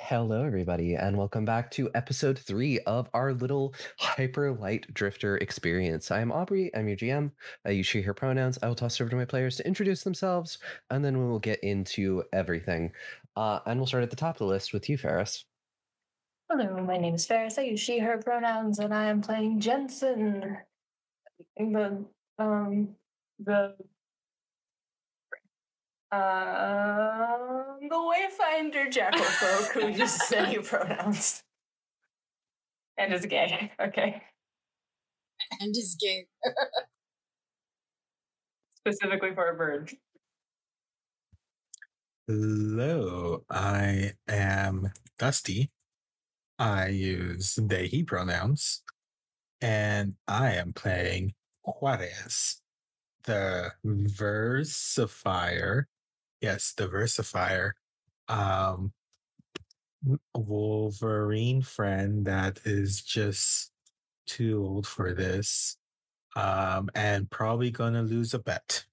Hello, everybody, and welcome back to episode 3 of our little hyper light drifter experience. I am Aubrey, I'm your GM. I use she, her pronouns. I will toss it over to my players to introduce themselves, and then we will get into everything. And we'll start at the top of the list with you, Ferris. Hello, my name is Ferris. I use she, her pronouns, and I am playing Jensen. The Wayfinder Jackal folk who uses any pronouns. And is gay. Okay. And is gay. Specifically for a bird. Hello, I am Dusty. I use they, he pronouns, and I am playing Juarez, the versifier. Yes, the versifier. Wolverine friend that is just too old for this, and probably gonna lose a bet.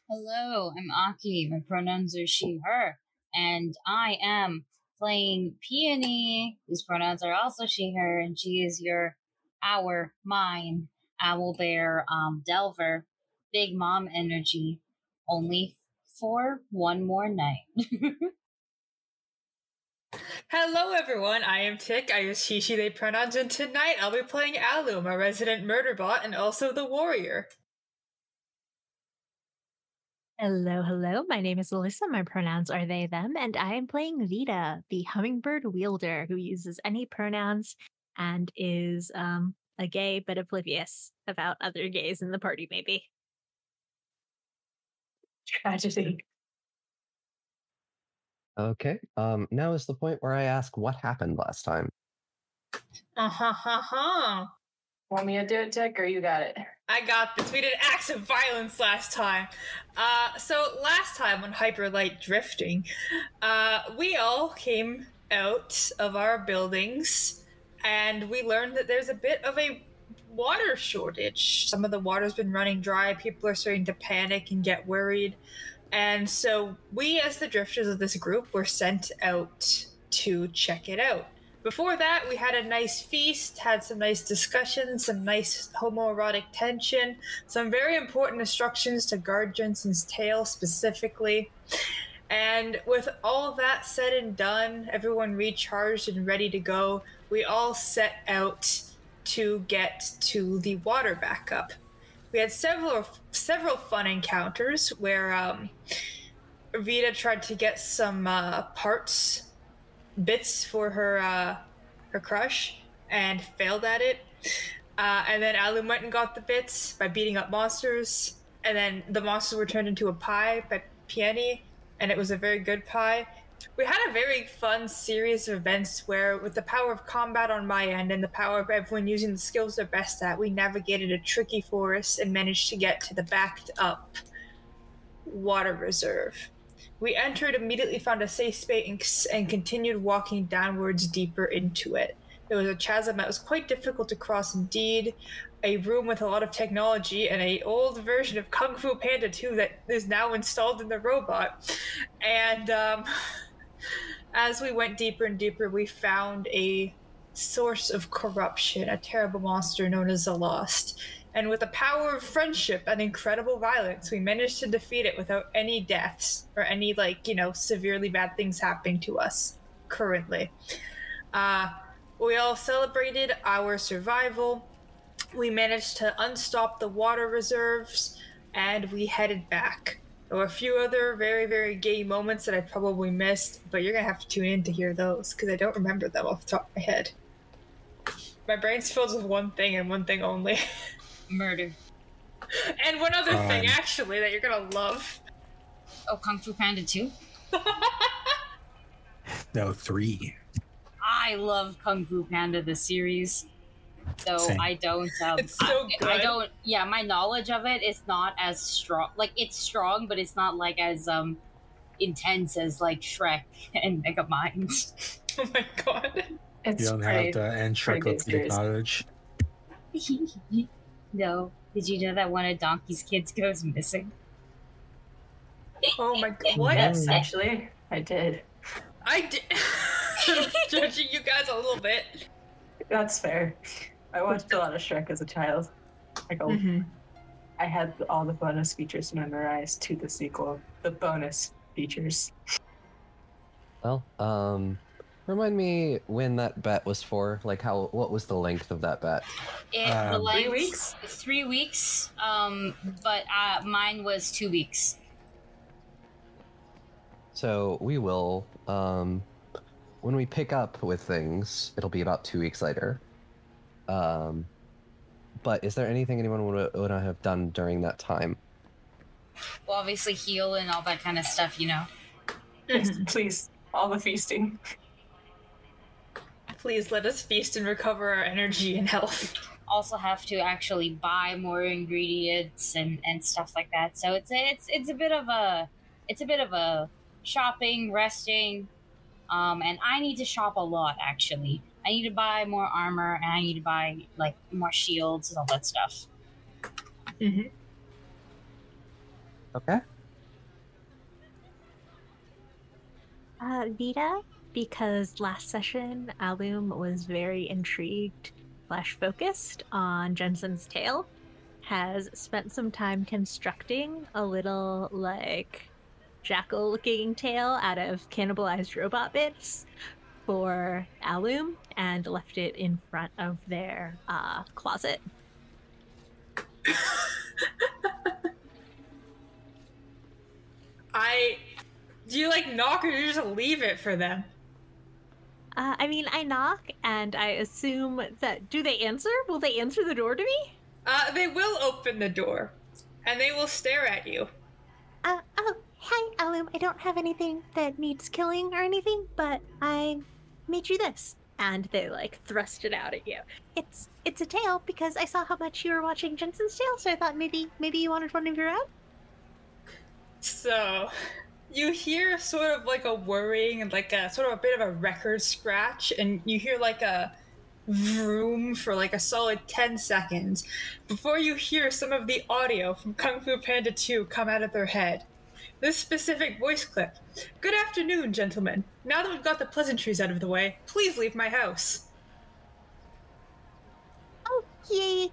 Hello, I'm Aki. My pronouns are she, her, and I am playing Peony, whose pronouns are also she, her, and she is mine, owlbear, Delver, big mom energy, only for one more night. Hello, everyone. I am Tick. I use she, they pronouns, and tonight I'll be playing Alum, a resident murder bot, and also the warrior. Hello. My name is Alyssa. My pronouns are they, them, and I am playing Vita, the hummingbird wielder who uses any pronouns and is a gay but oblivious about other gays in the party, maybe. Tragedy. Okay, now is the point where I ask what happened last time. Want me to do it, Tick, or you got it? I got this. We did acts of violence last time. So last time on Hyperlight Drifting, we all came out of our buildings and we learned that there's a bit of a water shortage. Some of the water's been running dry. People are starting to panic and get worried. And so we, as the drifters of this group, were sent out to check it out. Before that, we had a nice feast, had some nice discussions, some nice homoerotic tension, some very important instructions to guard Jensen's tail specifically. And with all that said and done, everyone recharged and ready to go, we all set out to get to the water backup. We had several fun encounters where Vita tried to get some bits for her crush and failed at it. And then Alum went and got the bits by beating up monsters. And then the monsters were turned into a pie by Peony, and it was a very good pie. We had a very fun series of events where, with the power of combat on my end and the power of everyone using the skills they're best at, we navigated a tricky forest and managed to get to the backed up water reserve. We entered, immediately found a safe space, and continued walking downwards deeper into it. There was a chasm that was quite difficult to cross indeed, a room with a lot of technology, and an old version of Kung Fu Panda 2 that is now installed in the robot. And as we went deeper and deeper, we found a source of corruption, a terrible monster known as the Lost. And with the power of friendship and incredible violence, we managed to defeat it without any deaths or any, severely bad things happening to us currently. We all celebrated our survival. We managed to unstop the water reserves, and we headed back. There were a few other very, very gay moments that I probably missed, but you're going to have to tune in to hear those, because I don't remember them off the top of my head. My brain's filled with one thing and one thing only. Murder. And one other thing, actually, that you're gonna love. Oh, Kung Fu Panda 2? No, 3. I love Kung Fu Panda, the series. So Same. I don't... it's so good. I don't... Yeah, my knowledge of it is not as strong. Like, it's strong, but it's not, as intense as, Shrek and Megamind. Oh my god. You don't have the encyclopedic knowledge. No. Did you know that one of Donkey's kids goes missing? Oh my god. What? Yes, actually, I did. I did. Judging you guys a little bit. That's fair. I watched a lot of Shrek as a child. I had all the bonus features memorized to the sequel. The bonus features. Well, remind me when that bet was for. Like, what was the length of that bet? The length, 3 weeks? 3 weeks. But mine was 2 weeks. So we will, when we pick up with things, it'll be about 2 weeks later. But is there anything anyone would have done during that time? Well, obviously heal and all that kind of stuff, you know. Yes, please. All the feasting. Please let us feast and recover our energy and health. Also have to actually buy more ingredients and stuff like that. So it's a bit of a shopping, resting, and I need to shop a lot actually. I need to buy more armor and I need to buy like more shields and all that stuff. Okay. Vita, because last session Alum was very intrigued / focused on Jensen's tale, has spent some time constructing a little like jackal-looking tail out of cannibalized robot bits for Alum and left it in front of their closet. Do you like knock or do you just leave it for them? I mean, I knock and I assume that, do they answer? Will they answer the door to me? They will open the door and they will stare at you. Oh, hi, Alum. I don't have anything that needs killing or anything, but I made you this. And they like thrust it out at you. It's a tail because I saw how much you were watching Jensen's Tale, so I thought maybe you wanted one of your own. So, you hear sort of like a whirring and like a sort of a bit of a record scratch, and you hear like a vroom for like a solid 10 seconds before you hear some of the audio from Kung Fu Panda 2 come out of their head. This specific voice clip. Good afternoon, gentlemen. Now that we've got the pleasantries out of the way, please leave my house. Oh, yeah,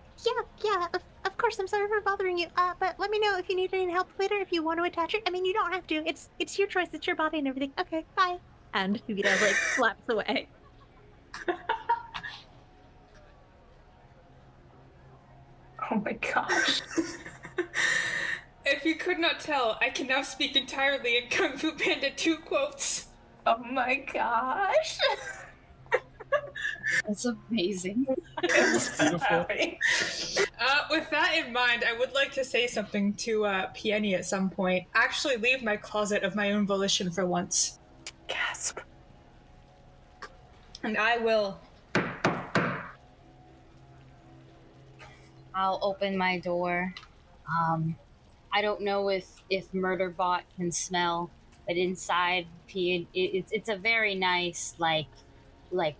of course, I'm sorry for bothering you, but let me know if you need any help later, if you want to attach it. I mean, you don't have to. It's your choice, it's your body and everything. Okay, bye. And Vita, like, slaps away. Oh my gosh. If you could not tell, I can now speak entirely in Kung Fu Panda 2 quotes. Oh my gosh. That's amazing. I'm so happy. With that in mind, I would like to say something to Peony at some point. Actually leave my closet of my own volition for once. Gasp. And I will. I'll open my door. I don't know if Murderbot can smell, but inside, it's a very nice like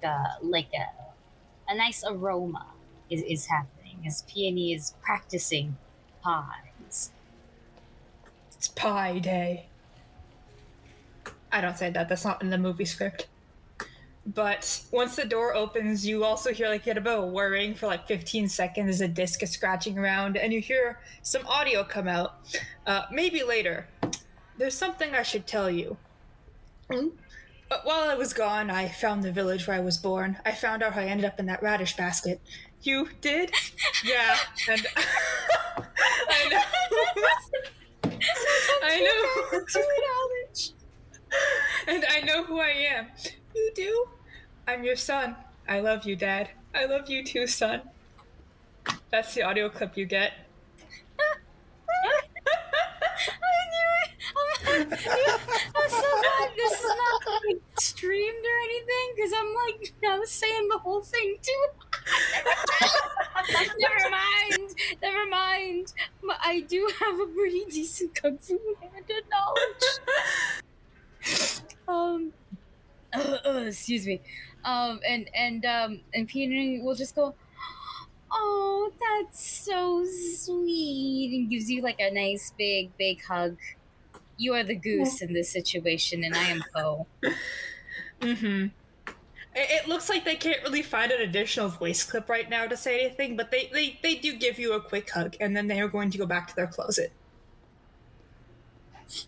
a nice aroma is happening as Peony is practicing pies. It's pie day. I don't say that. That's not in the movie script. But once the door opens, you also hear like a bit of a whirring for like 15 seconds as a disc is scratching around, and you hear some audio come out. Maybe later. There's something I should tell you. While I was gone, I found the village where I was born. I found out how I ended up in that radish basket. You did? Yeah, and I know. I know. knowledge. And I know who I am. You do? I'm your son. I love you, Dad. I love you too, son. That's the audio clip you get. I'm so glad this is not like streamed or anything because I'm like I was saying the whole thing too. Never mind. I do have a pretty decent Kung Fu Panda knowledge. Excuse me. And Peony will just go, "Oh, that's so sweet," and gives you like a nice big hug. You are the goose in this situation, and I am Po. Mm-hmm. It looks like they can't really find an additional voice clip right now to say anything, but they do give you a quick hug, and then they are going to go back to their closet.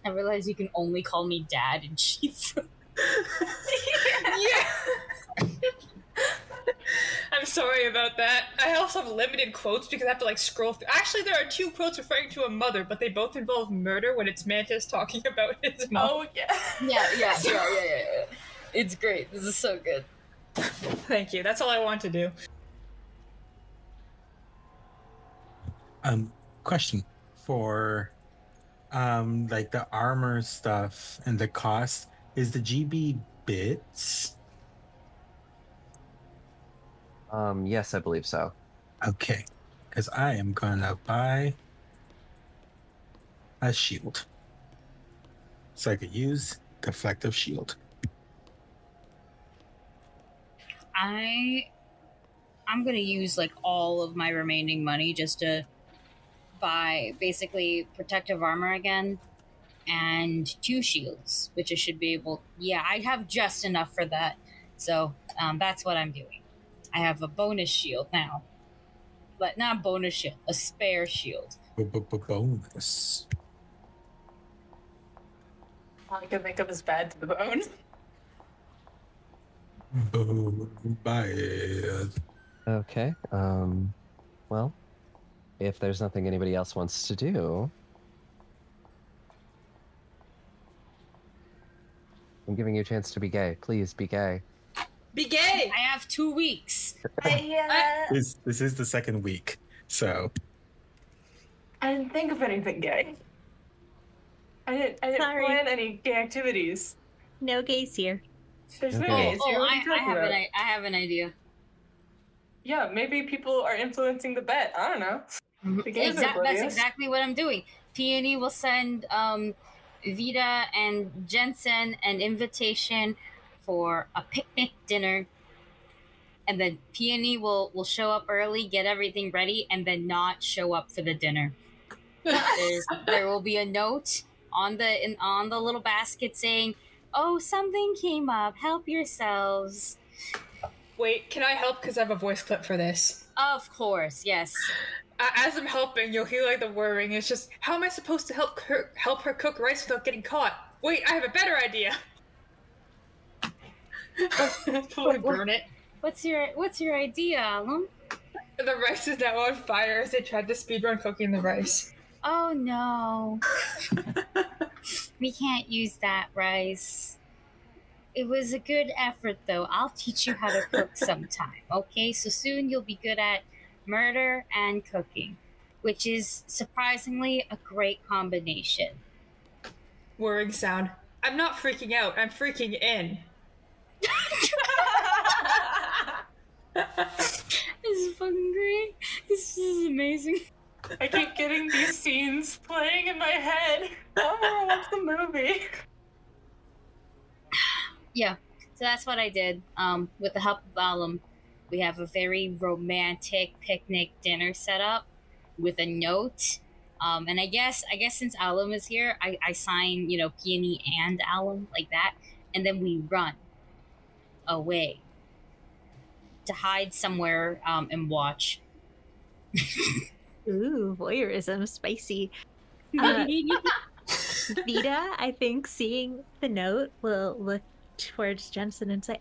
I realize you can only call me Dad, and she's. Yeah. I'm sorry about that. I also have limited quotes because I have to like scroll through. Actually, there are 2 quotes referring to a mother, but they both involve murder when it's Mantis talking about his mom. Oh yeah. Yeah. It's great. This is so good. Thank you. That's all I want to do. Question for like the armor stuff and the cost, is the GB bits? Yes, I believe so. Okay, because I am gonna buy a shield so I could use deflective shield. I'm gonna use like all of my remaining money just to buy basically protective armor again and 2 shields, which I should be able. Yeah, I have just enough for that. So that's what I'm doing. I have a bonus shield now, but not bonus shield, a spare shield. Bonus. I can think of as bad to the bone. Bad. Okay. Well, if there's nothing anybody else wants to do, I'm giving you a chance to be gay. Please be gay. Be gay. I have 2 weeks. This is the second week, so I didn't think of anything gay. I didn't Sorry. plan any gay activities. No gays here. There's no Okay. gays here. What are you talking about? I have an idea. Yeah, maybe people are influencing the bet. I don't know. The gays are That's oblivious. exactly what I'm doing. Peony will send Vita and Jensen an invitation for a picnic dinner, and then Peony will show up early, get everything ready, and then not show up for the dinner. There will be a note on the little basket saying, "Oh, something came up. Help yourselves." Wait, can I help? Because I have a voice clip for this. Of course, yes. As I'm helping, you'll hear like the whirring. It's just, how am I supposed to help her cook rice without getting caught? Wait, I have a better idea. Probably burn it. What's your idea, Alum? The rice is now on fire as they tried to speedrun cooking the rice. Oh no. We can't use that rice. It was a good effort though. I'll teach you how to cook sometime, okay? So soon you'll be good at murder and cooking, which is surprisingly a great combination. Whirring sound. I'm not freaking out, I'm freaking in. This is fucking great. This is amazing. I keep getting these scenes playing in my head. I want to watch the movie. Yeah, so that's what I did. With the help of Alum, we have a very romantic picnic dinner set up with a note. And I guess since Alum is here, I sign, Peony and Alum like that, and then we run away to hide somewhere and watch. Ooh, voyeurism, spicy. Vita, I think, seeing the note, will look towards Jensen and say,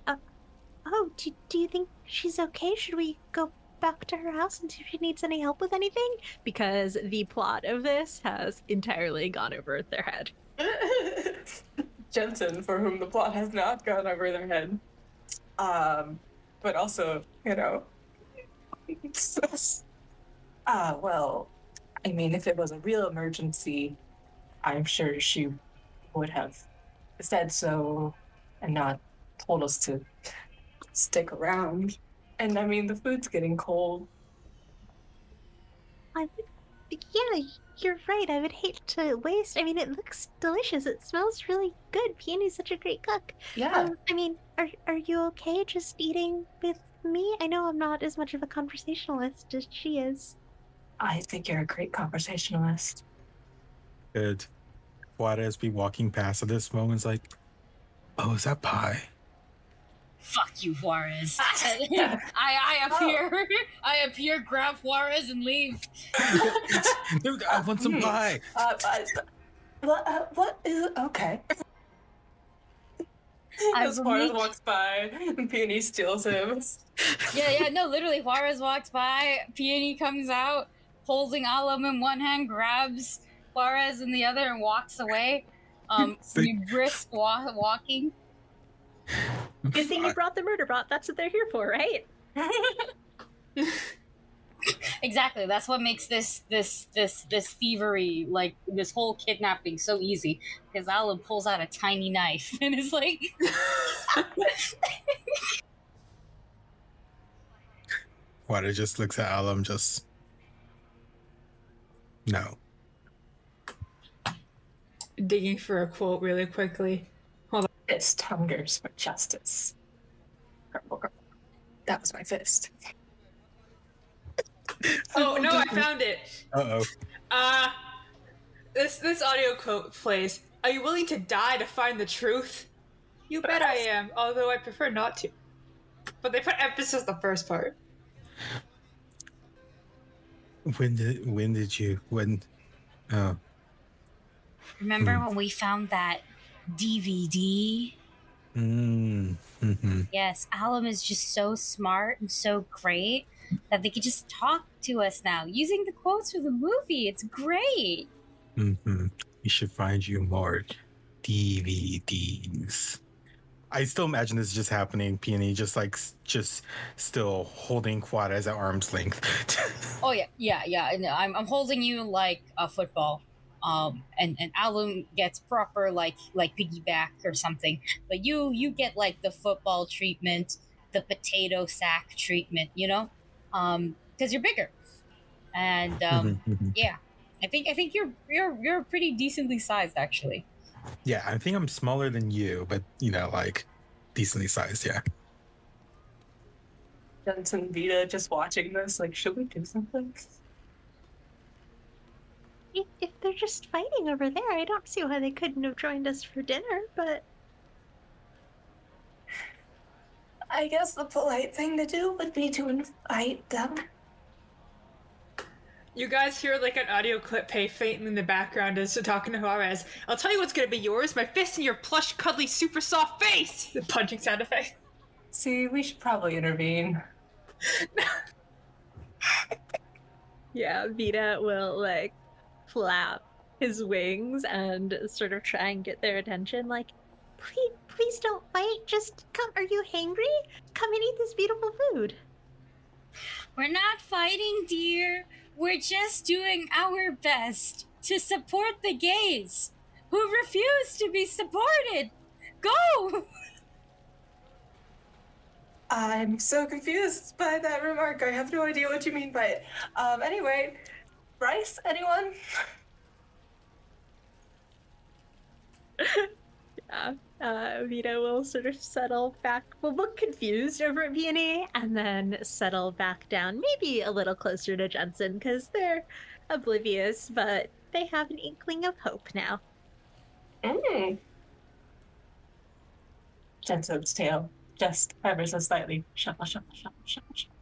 do you think she's okay? Should we go back to her house and see if she needs any help with anything? Because the plot of this has entirely gone over their head. Jensen, for whom the plot has not gone over their head. But also, well, I mean, if it was a real emergency, I'm sure she would have said so and not told us to stick around. And I mean, the food's getting cold. Yeah, you're right. I would hate to waste. I mean, it looks delicious. It smells really good. Peony's such a great cook. Yeah. I mean, are you okay just eating with me? I know I'm not as much of a conversationalist as she is. I think you're a great conversationalist. Good. Juarez be walking past at this moment, like, oh, is that pie? Fuck you, Juarez. I appear, grab Juarez, and leave. Dude, I want some pie. What is okay? As Juarez walks by, and Peony steals him. Yeah, no, literally, Juarez walks by, Peony comes out, holding Alum in one hand, grabs Juarez in the other, and walks away. Brisk walking. Good thing you brought the murder bot. That's what they're here for, right? Exactly. That's what makes this thievery, like this whole kidnapping, so easy. Because Alum pulls out a tiny knife and is like, Water just looks at Alum, just no. Digging for a quote really quickly. Fist hungers for justice. That was my fist. Oh no, I found it. Uh-oh. This audio quote plays. Are you willing to die to find the truth? You bet I am, although I prefer not to. But they put emphasis on the first part. Oh. remember when we found that DVD? Mm-hmm. Yes, Alum is just so smart and so great that they could just talk to us now using the quotes from the movie. It's great. Mm-hmm. You should find you more DVDs. I still imagine this just happening. Peony just still holding Juarez at arm's length. Oh yeah. And I'm holding you like a football. And Alum gets proper like piggyback or something, but you get like the football treatment, the potato sack treatment, you know, because you're bigger, and yeah, I think you're pretty decently sized actually. Yeah, I think I'm smaller than you, but like decently sized. Yeah. Jensen Vita just watching this, like, should we do something? If they're just fighting over there, I don't see why they couldn't have joined us for dinner, but... I guess the polite thing to do would be to invite them. You guys hear like an audio clip play faintly in the background as they're talking to Juarez. I'll tell you what's gonna be yours, my fist in your plush, cuddly, super soft face! The punching sound effect. See, we should probably intervene. Yeah, Vita will, like, flap his wings and sort of try and get their attention, like, please don't fight, just come, are you hangry? Come and eat this beautiful food. We're not fighting, dear. We're just doing our best to support the gays who refuse to be supported. Go! I'm so confused by that remark. I have no idea what you mean by it. Anyway, Bryce, anyone? Yeah, Vita will sort of settle back, will look confused over at Peony, and then settle back down, maybe a little closer to Jensen, because they're oblivious, but they have an inkling of hope now. Jensen's tail, just ever so slightly. Shuffle, shuffle, shuffle, shuffle, shuffle.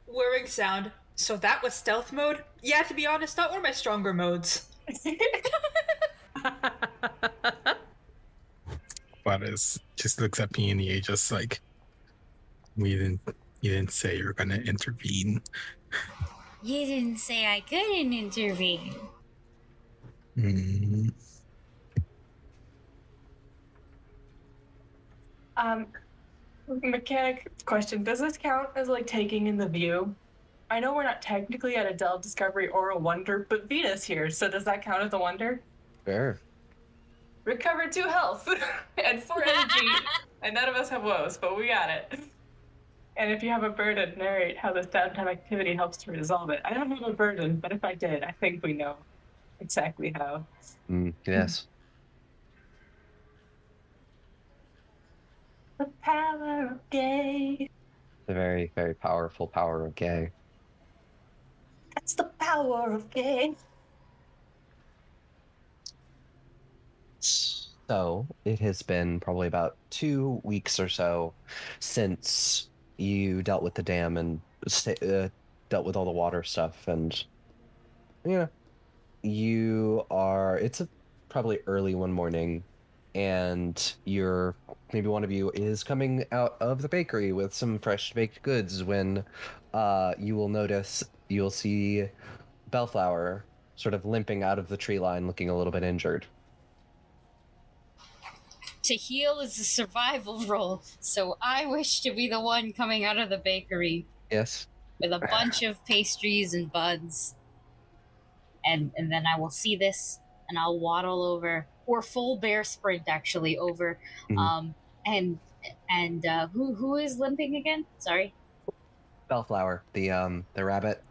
Whirring sound. So that was stealth mode? Yeah, to be honest, not one of my stronger modes. Juarez just looks at Peony, just like, you didn't say you were gonna intervene. You didn't say I couldn't intervene. Mm. Mechanic question. Does this count as, like, taking in the view? I know we're not technically at a Dell Discovery or a Wonder, but Vita's here, so does that count as a Wonder? Sure. Recovered 2 health and 4 energy, and none of us have woes, but we got it. And if you have a burden, narrate how this downtime activity helps to resolve it. I don't have a burden, but if I did, I think we know exactly how. Yes. The power of gay. The very, very powerful power of gay. That's the power of gay. So it has been probably about 2 weeks or so since you dealt with the dam and dealt with all the water stuff. And, you know, it's probably early one morning, and maybe one of you is coming out of the bakery with some fresh baked goods when you'll see Bellflower sort of limping out of the tree line looking a little bit injured. To heal is a survival role, so I wish to be the one coming out of the bakery Yes. with a bunch of pastries and buns. And then I will see this and I'll waddle over, or full bear sprint actually over. Mhm. Who is limping again? Sorry. Bellflower, the rabbit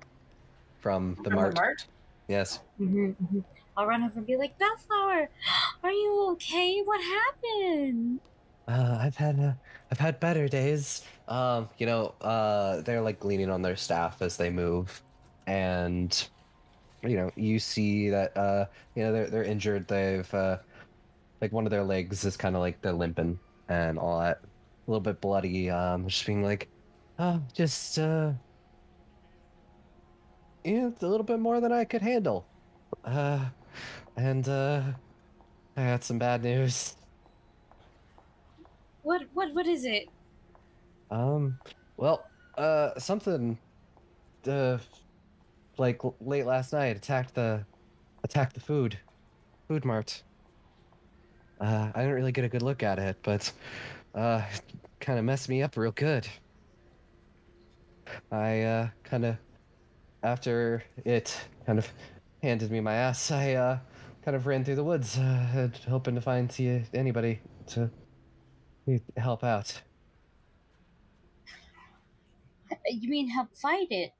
from the From the mart. mart? Yes. I'll run over and be like, Bellflower, are you okay? What happened? I've had better days. They're like leaning on their staff as they move, and you see that they're injured. They've like one of their legs is kind of like they're limping and all that, a little bit bloody. Just being like, oh, just it's a little bit more than I could handle. Uh, and I got some bad news. What is it? Well, something uh like late last night attacked the food mart. I didn't really get a good look at it, but kind of messed me up real good. I kind of after it kind of handed me my ass, I kind of ran through the woods, hoping to find anybody to help out. You mean help fight it?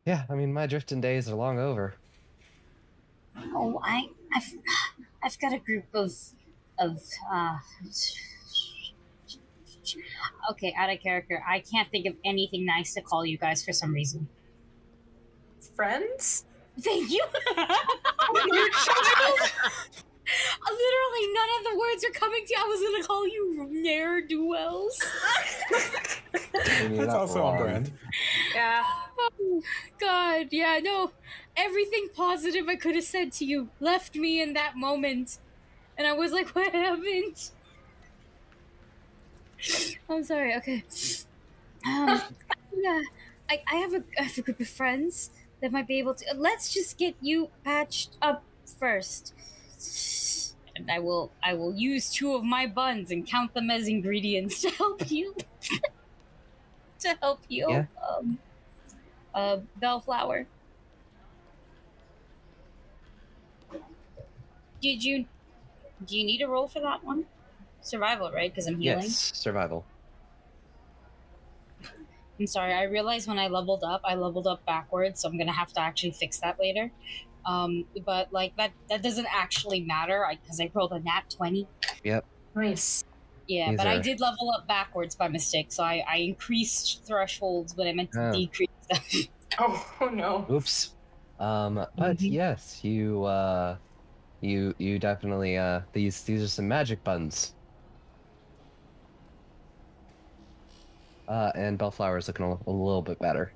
Yeah, I mean my drifting days are long over. Oh, I've got a group of okay, out of character. I can't think of anything nice to call you guys for some reason. Friends? Thank you. Your child? Literally, none of the words are coming to you. I was gonna call you ne'er-do-wells. That's also on brand. Yeah. Oh, God, yeah, no. Everything positive I could have said to you left me in that moment. And I was like, what happened? I'm sorry, okay. Yeah, I have a group of friends that might be able to. Let's just get you patched up first. And I will use 2 of my buns and count them as ingredients to help you. Yeah. Bellflower. Do you need a roll for that one? Survival, right? Because I'm healing. Yes, survival. I'm sorry. I realized when I leveled up backwards, so I'm gonna have to actually fix that later. But like that doesn't actually matter because I rolled a nat 20. Yep. Nice. Yeah, but I did level up backwards by mistake, so I increased thresholds when I meant to decrease them. Oh no. Oops. But yes, you definitely these are some magic buns. And Bellflower is looking a little bit better.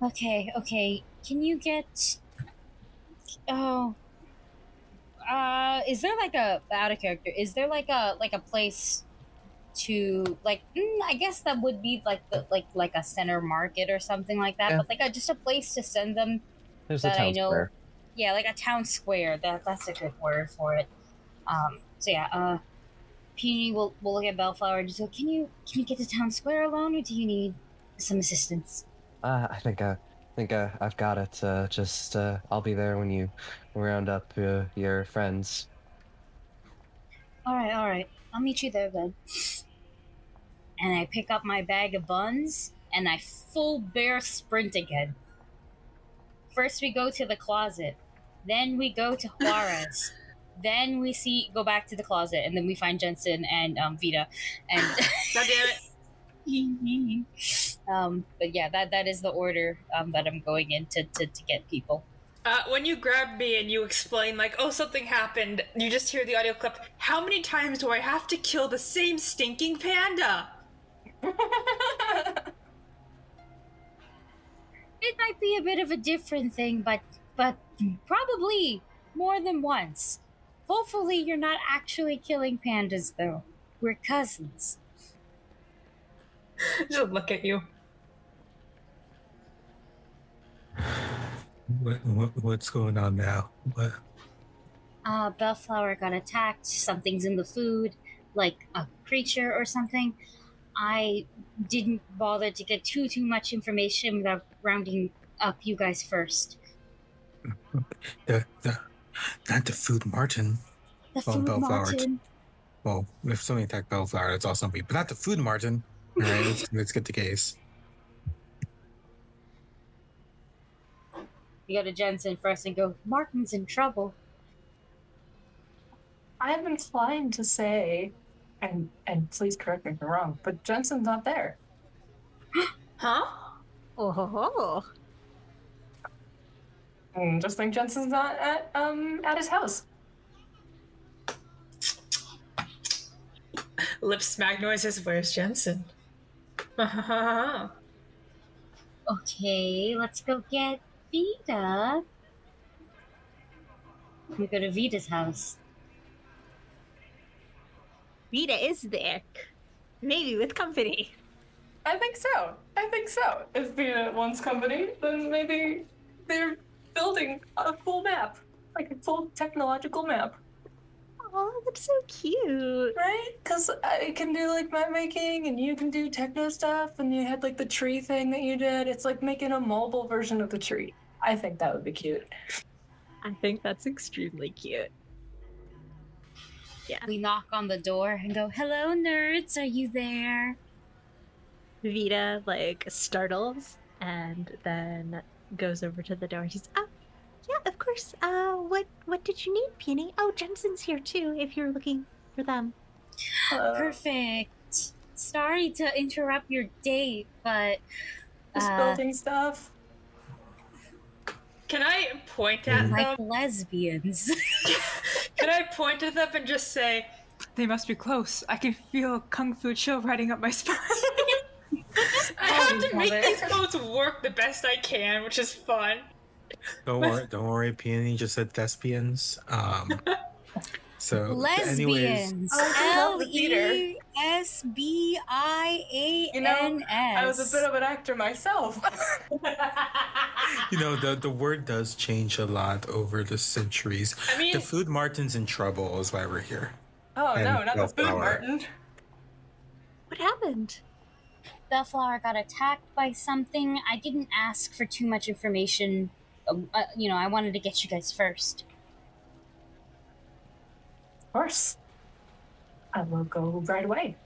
Okay. Can you get? Oh. Is there like out of character? Is there like a place to like? I guess that would be like the like a center market or something like that. Yeah. But like just a place to send them. There's that a town I know. square. Yeah, like a town square. That's a good word for it. So yeah. Peony will look at Bellflower and just go, Can you get to town square alone, or do you need some assistance? I think I've got it. Just I'll be there when you round up your friends. All right. I'll meet you there then. And I pick up my bag of buns and I full bear sprint again. First we go to the closet, then we go to Juarez. Then we go back to the closet, and then we find Jensen and Vita, and God damn it. But yeah, that is the order that I'm going in to get people. When you grab me and you explain, like, oh, something happened, you just hear the audio clip. How many times do I have to kill the same stinking panda? It might be a bit of a different thing, but probably more than once. Hopefully, you're not actually killing pandas, though. We're cousins. Just look at you. What's going on now? What? Bellflower got attacked. Something's in the food, like a creature or something. I didn't bother to get too much information without rounding up you guys first. The not the food Martin. The Well, food Bellflower. Martin. Well, if somebody attacked Bellflower, that's also me, but not the food Martin. All right, let's get the case. You go to Jensen first and go, Martin's in trouble. I'm inclined to say, and please correct me if I'm wrong, but Jensen's not there. Huh? Oh, Just think Jensen's not at his house. Lip smack noises. Where's Jensen? Okay, let's go get Vita. We go to Vita's house. Vita is there. Maybe with company. I think so. If Vita wants company, then maybe they're building a full map, like a full technological map. Oh, that's so cute. Right? Because I can do like map making and you can do techno stuff and you had like the tree thing that you did. It's like making a mobile version of the tree. I think that would be cute. I think that's extremely cute. Yeah. We knock on the door and go, hello, nerds, are you there? Vita like startles and then goes over to the door. She's yeah, of course. What did you need, Peony? Oh, Jensen's here too, if you're looking for them. Perfect. Sorry to interrupt your date, but Just building stuff. Can I point at like them? lesbians. Can I point at them and just say, they must be close. I can feel Kung Fu chill riding up my spine. I have to make these codes work the best I can, which is fun. Don't worry, Peony just said thespians. So Lesbians. LESBIANS. You know, I was a bit of an actor myself. You know, the word does change a lot over the centuries. I mean, the food Martin's in trouble is why we're here. Oh And no, not the food Bellflower. Martin. What happened? Bellflower got attacked by something. I didn't ask for too much information. I wanted to get you guys first. Of course. I will go right away.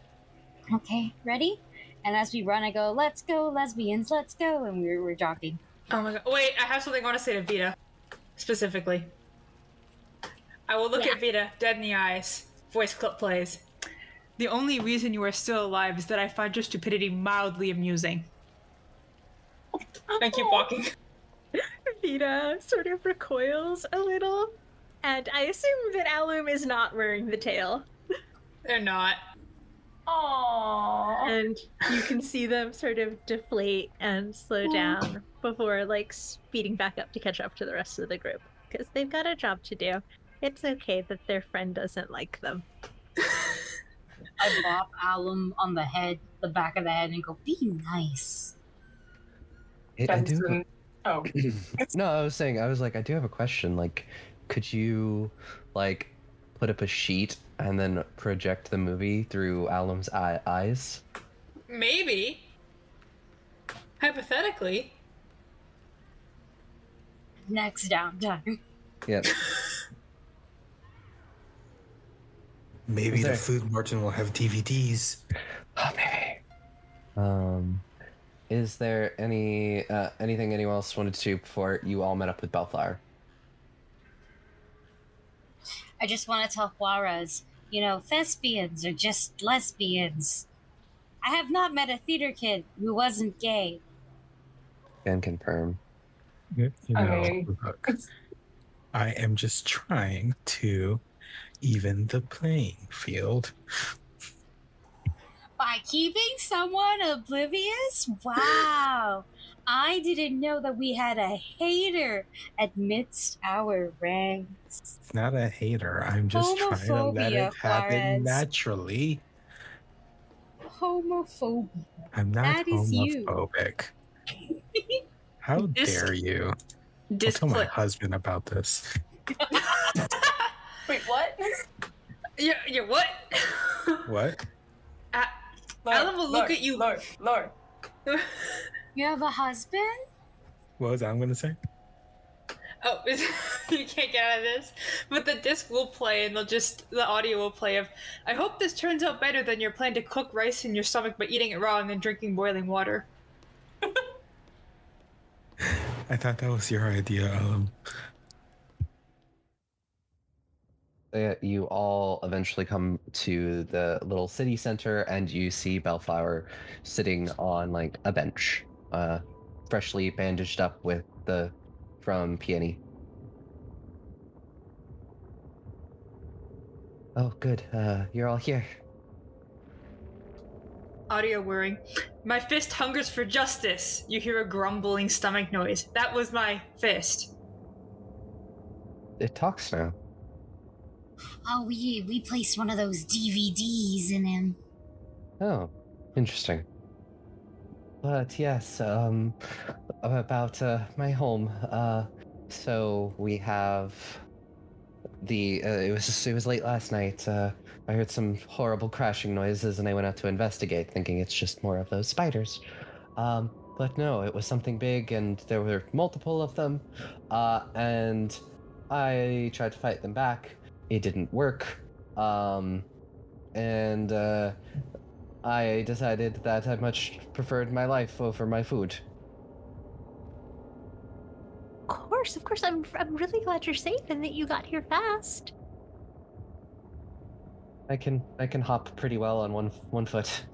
Okay, ready? And as we run, I go, let's go, lesbians, let's go. And we're jogging. oh my god. Wait, I have something I want to say to Vita. Specifically. I will look Yeah. at Vita dead in the eyes. Voice clip plays. The only reason you are still alive is that I find your stupidity mildly amusing. And keep walking. Vita sort of recoils a little, and I assume that Alum is not wearing the tail. They're not. Aww. And you can see them sort of deflate and slow down before like speeding back up to catch up to the rest of the group because they've got a job to do. It's okay that their friend doesn't like them. I bop Alum on the back of the head, and go, be nice. I do. Jensen. Oh. No, I was like, I do have a question. Like, could you, like, put up a sheet and then project the movie through Alum's eyes? Maybe. Hypothetically. Next downtime. Yep. Maybe Is the there- food Martin will have DVDs. Oh, maybe. Is there anything anyone else wanted to do before you all met up with Bellflower? I just want to tell Juarez, thespians are just lesbians. I have not met a theater kid who wasn't gay. Can confirm. You I know, mean, look, I am just trying to even the playing field. By keeping someone oblivious? Wow. I didn't know that we had a hater amidst our ranks. It's not a hater. I'm just trying to let Homophobia, it happen Juarez. naturally. Homophobia. I'm not That is you. homophobic. How dare you? I'll tell my husband about this. wait, what? You're what? What? Alan will look at you. Lord. You have a husband? What was I'm gonna say? Oh, you can't get out of this. But the disc will play, and the audio will play of. I hope this turns out better than your plan to cook rice in your stomach by eating it raw and then drinking boiling water. I thought that was your idea. You all eventually come to the little city center, and you see Bellflower sitting on like a bench, freshly bandaged up from Peony. Oh, good. You're all here. Audio whirring. My fist hungers for justice. You hear a grumbling stomach noise. That was my fist. It talks now. Oh, we placed one of those DVDs in him. Oh, interesting. But yes, about my home. So we have it was late last night. I heard some horrible crashing noises, and I went out to investigate, thinking it's just more of those spiders. But no, it was something big, and there were multiple of them. And I tried to fight them back. It didn't work. And I decided that I much preferred my life over my food. Of course. I'm really glad you're safe and that you got here fast. I can hop pretty well on one foot.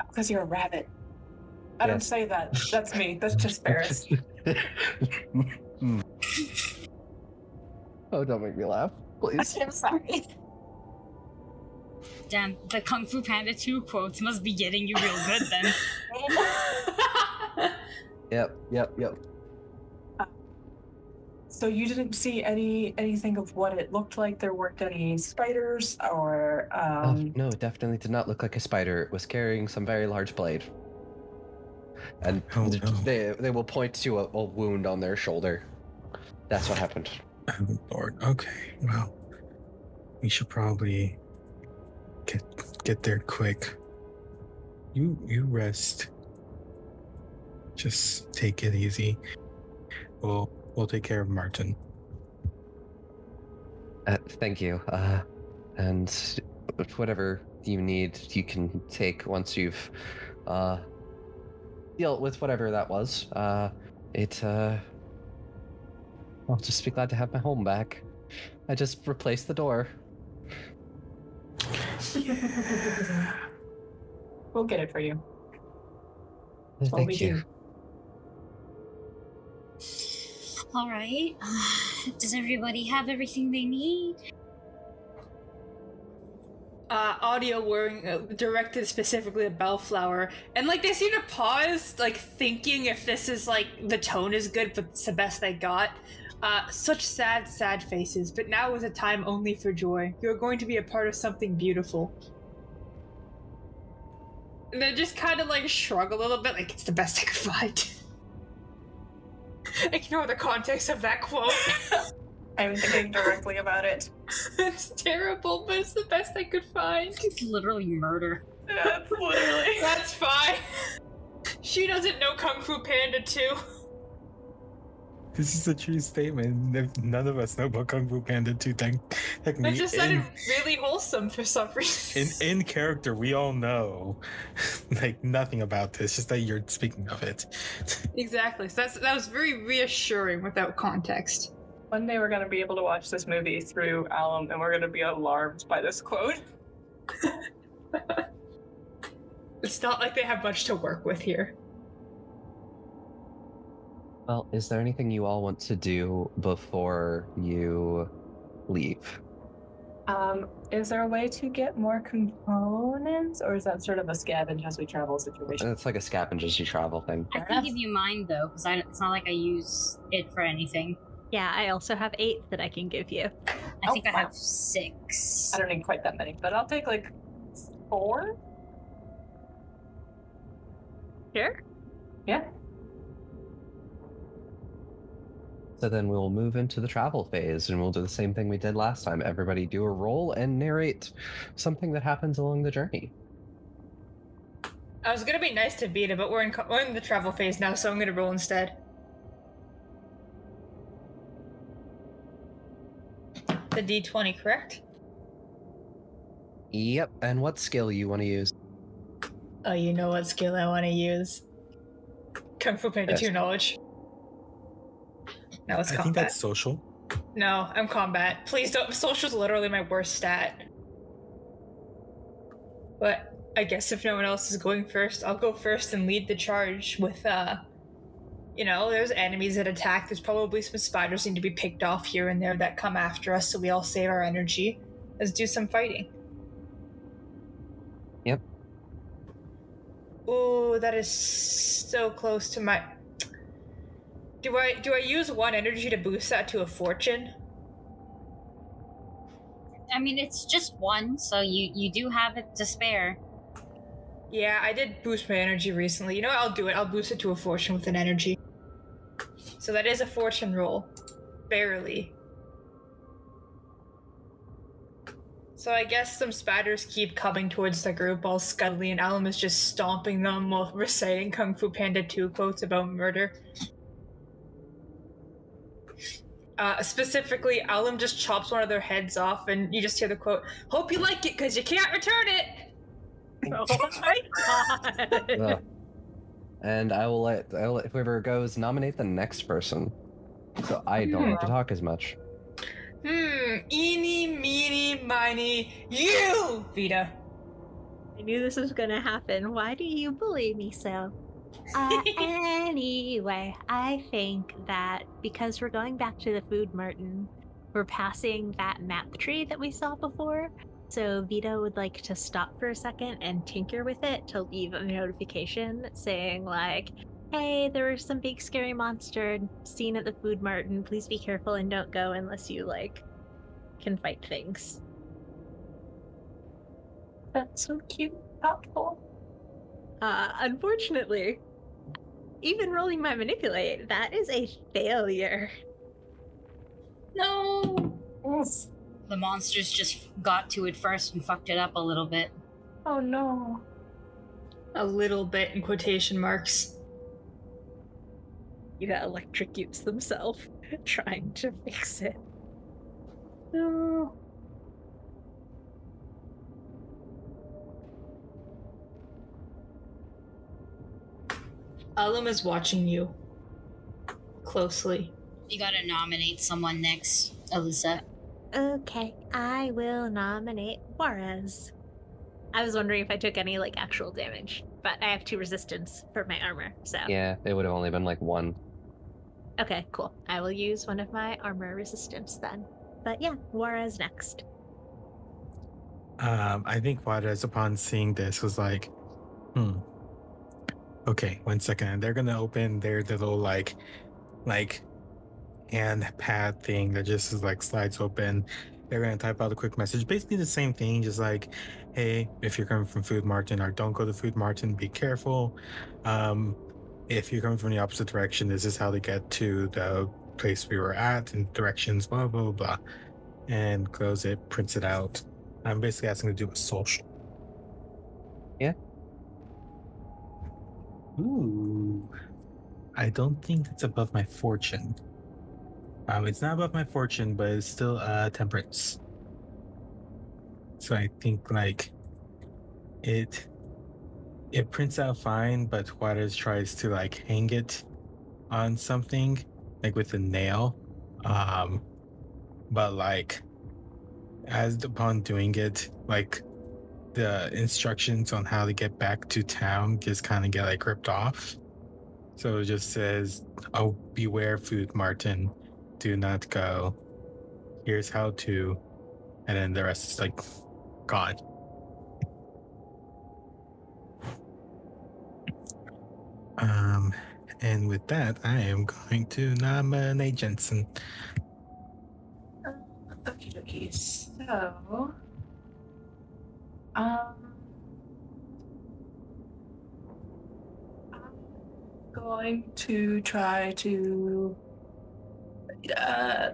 Because you're a rabbit. I don't say that. That's me. That's just Ferris. Oh, don't make me laugh, please. I'm sorry. Damn, the Kung Fu Panda 2 quotes must be getting you real good then. Yep. So you didn't see anything of what it looked like? There weren't any spiders or No, it definitely did not look like a spider. It was carrying some very large blade. And they will point to a wound on their shoulder. That's what happened. Oh, Lord. Okay. Well, we should probably get there quick. You rest. Just take it easy. We'll take care of Martin. Thank you. And whatever you need, you can take once you've dealt with whatever that was. I'll just be glad to have my home back. I just replaced the door. Yeah. We'll get it for you. Thank you. All right. Does everybody have everything they need? Audio whirring directed specifically at Bellflower, and like they seem to pause, like thinking if this is like the tone is good, but it's the best they got. Such sad faces, but now is a time only for joy. You're going to be a part of something beautiful. And then just kind of like shrug a little bit, like it's the best I could find. Ignore the context of that quote. I'm thinking directly about it. It's terrible, but it's the best I could find. It's literally murder. Yeah, it's literally. That's fine. She doesn't know Kung Fu Panda 2. This is a true statement. None of us know about Kung Fu Panda 2 technically. It just sounded really wholesome for some reason. In character, we all know like nothing about this, just that you're speaking of it. Exactly. So that was very reassuring without context. One day we're going to be able to watch this movie through Alum, and we're going to be alarmed by this quote. It's not like they have much to work with here. Well, is there anything you all want to do before you leave? Is there a way to get more components, or is that sort of a scavenge as we travel situation? It's like a scavenge as you travel thing. I can give you mine though, because it's not like I use it for anything. Yeah, I also have 8 that I can give you. I think I have 6. I don't need quite that many, but I'll take like 4. Sure. Yeah. So then we'll move into the travel phase and we'll do the same thing we did last time. Everybody do a roll and narrate something that happens along the journey. I was gonna be nice to Vita, but we're in the travel phase now, so I'm gonna roll instead. The D20, correct? Yep. And what skill you want to use? Oh, you know what skill I want to use? Kung Fu Panda 2 knowledge. No, it's combat. I think that's social. No, I'm combat. Please don't. Social's literally my worst stat. But I guess if no one else is going first, I'll go first and lead the charge with, there's enemies that attack. There's probably some spiders need to be picked off here and there that come after us, so we all save our energy. Let's do some fighting. Yep. Ooh, that is so close to my... Do I use 1 energy to boost that to a fortune? I mean, it's just 1, so you do have it to spare. Yeah, I did boost my energy recently. You know what, I'll do it. I'll boost it to a fortune with an energy. So that is a fortune roll. Barely. So I guess some spiders keep coming towards the group all scuttly, and Alum is just stomping them while reciting Kung Fu Panda 2 quotes about murder. Specifically, Alum just chops one of their heads off, and you just hear the quote, "Hope you like it, because you can't return it!" Oh my god. Ugh. And I will let whoever goes nominate the next person. So I don't have to talk as much. Eeny, meeny, miny, you, Vita. I knew this was gonna happen. Why do you bully me so? Anyway, I think that because we're going back to the food Martin, we're passing that map tree that we saw before. So Vita would like to stop for a second and tinker with it to leave a notification saying like, hey, there was some big scary monster seen at the food Martin. Please be careful and don't go unless you can fight things. That's so cute. Thoughtful. Unfortunately, even rolling my manipulate, that is a failure. No! Yes. The monsters just got to it first and fucked it up a little bit. Oh no. A little bit in quotation marks. Electrocutes themselves trying to fix it. No. Alum is watching you closely. You gotta nominate someone next, Alyssa. Okay, I will nominate Juarez. I was wondering if I took any actual damage, but I have 2 resistance for my armor, so. Yeah, it would have only been 1. Okay, cool. I will use one of my armor resistance then. But yeah, Juarez next. I think Juarez, upon seeing this, was like, okay, 1 second. And they're gonna open their little hand pad thing that just is slides open. They're gonna type out a quick message, basically the same thing, just like, hey, if you're coming from Food Martin, or don't go to Food Martin, be careful. If you're coming from the opposite direction, this is how to get to the place we were at, and directions, blah blah blah. And close it, prints it out. I'm basically asking to do a social. Yeah. Ooh. I don't think it's above my fortune. It's not above my fortune, but it's still temperance. So I think it prints out fine, but Juarez tries to hang it on something with a nail. But as upon doing it, the instructions on how to get back to town just kind of get ripped off. So it just says, "Oh, beware, Food Martin. Do not go. Here's how to," and then the rest is like gone. And with that, I am going to nominate Jensen. Okay. So, I'm going to try to. I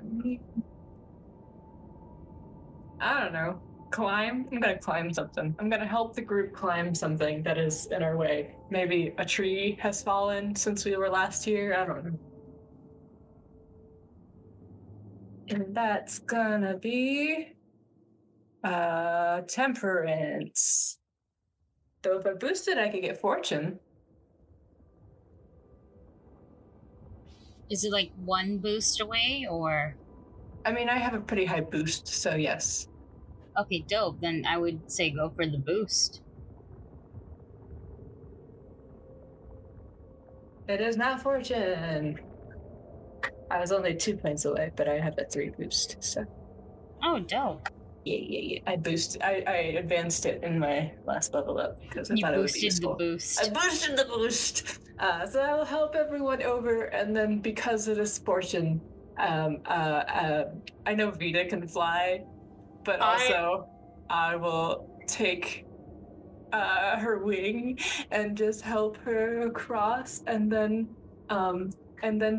don't know. Climb? I'm gonna climb something. I'm gonna help the group climb something that is in our way. Maybe a tree has fallen since we were last here. I don't know. And that's gonna be temperance. Though if I boost it, I could get fortune. Is it like one boost away, or? I mean, I have a pretty high boost, so yes. Okay, dope. Then I would say go for the boost. It is not fortune. I was only 2 points away, but I have a 3 boost, so. Oh, dope. Yeah. I advanced it in my last level up because I thought it would be useful. You boosted I boosted the boost. So I'll help everyone over, and then because it is fortune, I know Vita can fly, but also I will take her wing and just help her across, and then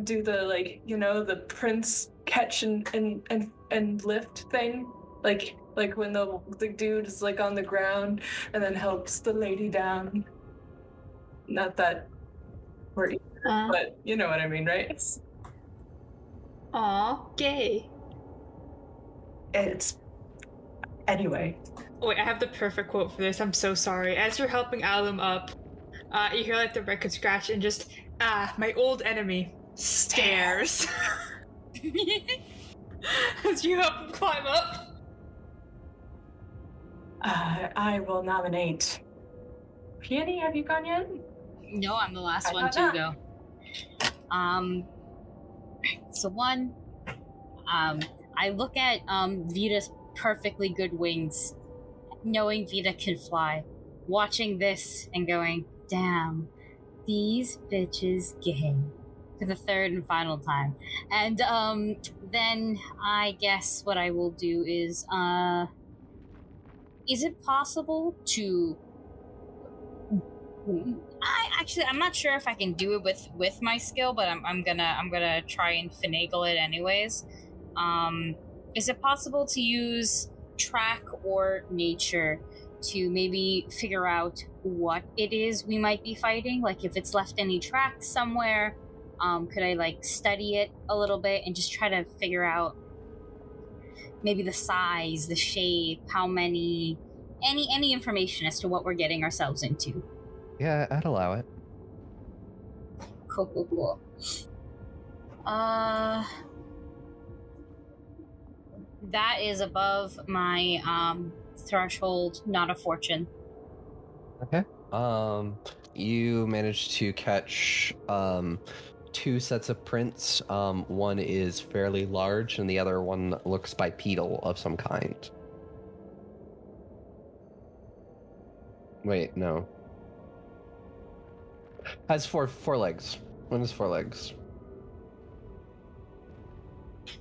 do the, like, you know, the prince catch and lift thing, like when the dude is like on the ground and then helps the lady down. Not that we're but you know what I mean, right? Aw, gay. It's anyway. Oh, wait, I have the perfect quote for this. I'm so sorry. As you're helping Alum up, you hear like the record scratch and just, my old enemy stares. As you help him climb up. I will nominate. Peony, have you gone yet? No, I'm the last one to go. So one, I look at Vita's perfectly good wings, knowing Vita can fly, watching this and going, damn, these bitches gay, for the third and final time. And then I guess what I will do is it possible to I'm not sure if I can do it with my skill, but I'm gonna try and finagle it anyways. Is it possible to use track or nature to maybe figure out what it is we might be fighting? Like if it's left any tracks somewhere, could I like study it a little bit and just try to figure out maybe the size, the shape, how many, any information as to what we're getting ourselves into? Yeah, I'd allow it. Cool. That is above my threshold, not a fortune. Okay. You managed to catch 2 sets of prints. One is fairly large, and the other one looks bipedal of some kind. Wait, no. Has four legs. One has 4 legs.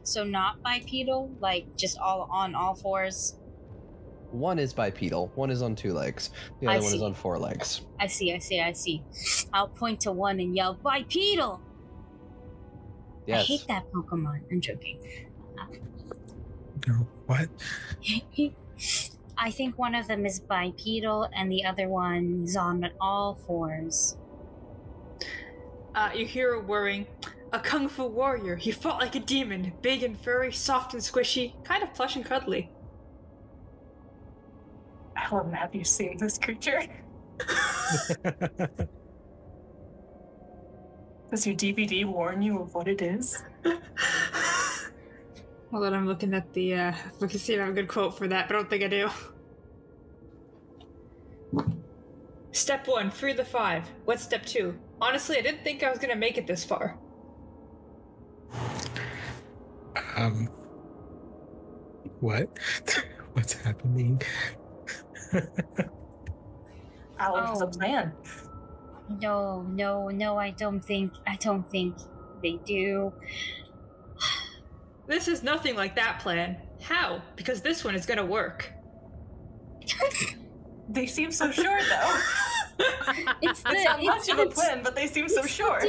So not bipedal, like just all on all fours? One is bipedal. One is on 2 legs. The other one is on 4 legs. I see. I'll point to one and yell, bipedal! Yes. I hate that Pokemon. I'm joking. What? I think one of them is bipedal and the other one is on all 4s. You hear a whirring. A kung fu warrior. He fought like a demon. Big and furry, soft and squishy, kind of plush and cuddly. Helen, have you seen this creature? Does your DVD warn you of what it is? Hold on, I'm looking at the, we can see if I have a good quote for that, but I don't think I do. Step 1, free the 5. What's step 2? Honestly, I didn't think I was gonna make it this far. What? What's happening? Alan has a plan. No, I don't think they do. This is nothing like that plan. How? Because this one is gonna work. They seem so sure, though. It's not much of a plan, but they seem so sure.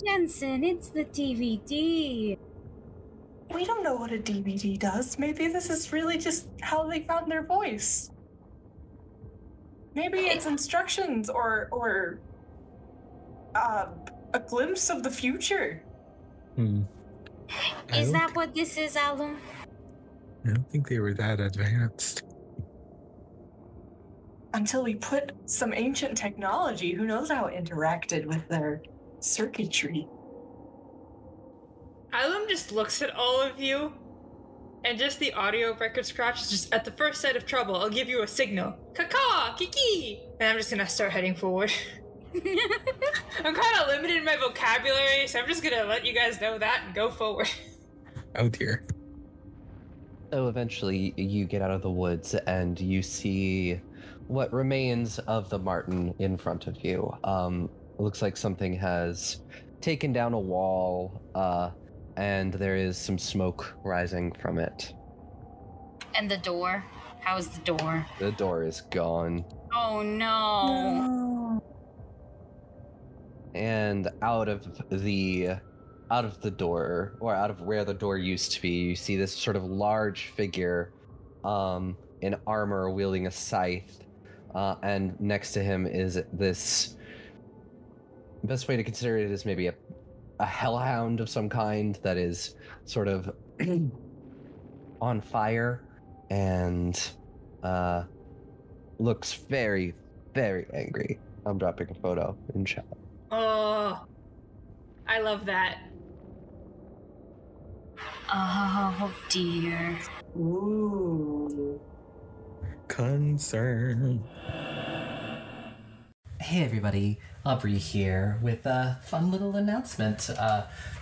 Jensen, it's the DVD. We don't know what a DVD does. Maybe this is really just how they found their voice. Maybe it's instructions or a glimpse of the future. Is that what this is, Alum? I don't think they were that advanced. Until we put some ancient technology, who knows how it interacted with their circuitry. Alum just looks at all of you, and just the audio record scratch is just at the first sign of trouble, I'll give you a signal. Kaka! Kiki! And I'm just gonna start heading forward. I'm kind of limited in my vocabulary, so I'm just gonna let you guys know that and go forward. Oh dear. So eventually you get out of the woods and you see what remains of the Martin in front of you. It looks like something has taken down a wall, and there is some smoke rising from it. And the door? How is the door? The door is gone. Oh no. And out of the door, or out of where the door used to be, you see this sort of large figure in armor wielding a scythe, and next to him is this, best way to consider it is maybe a hellhound of some kind that is sort of on fire and looks very, very angry. I'm dropping a photo in chat. Oh, I love that. Oh dear. Ooh. Concern. Hey everybody, Aubrey here with a fun little announcement.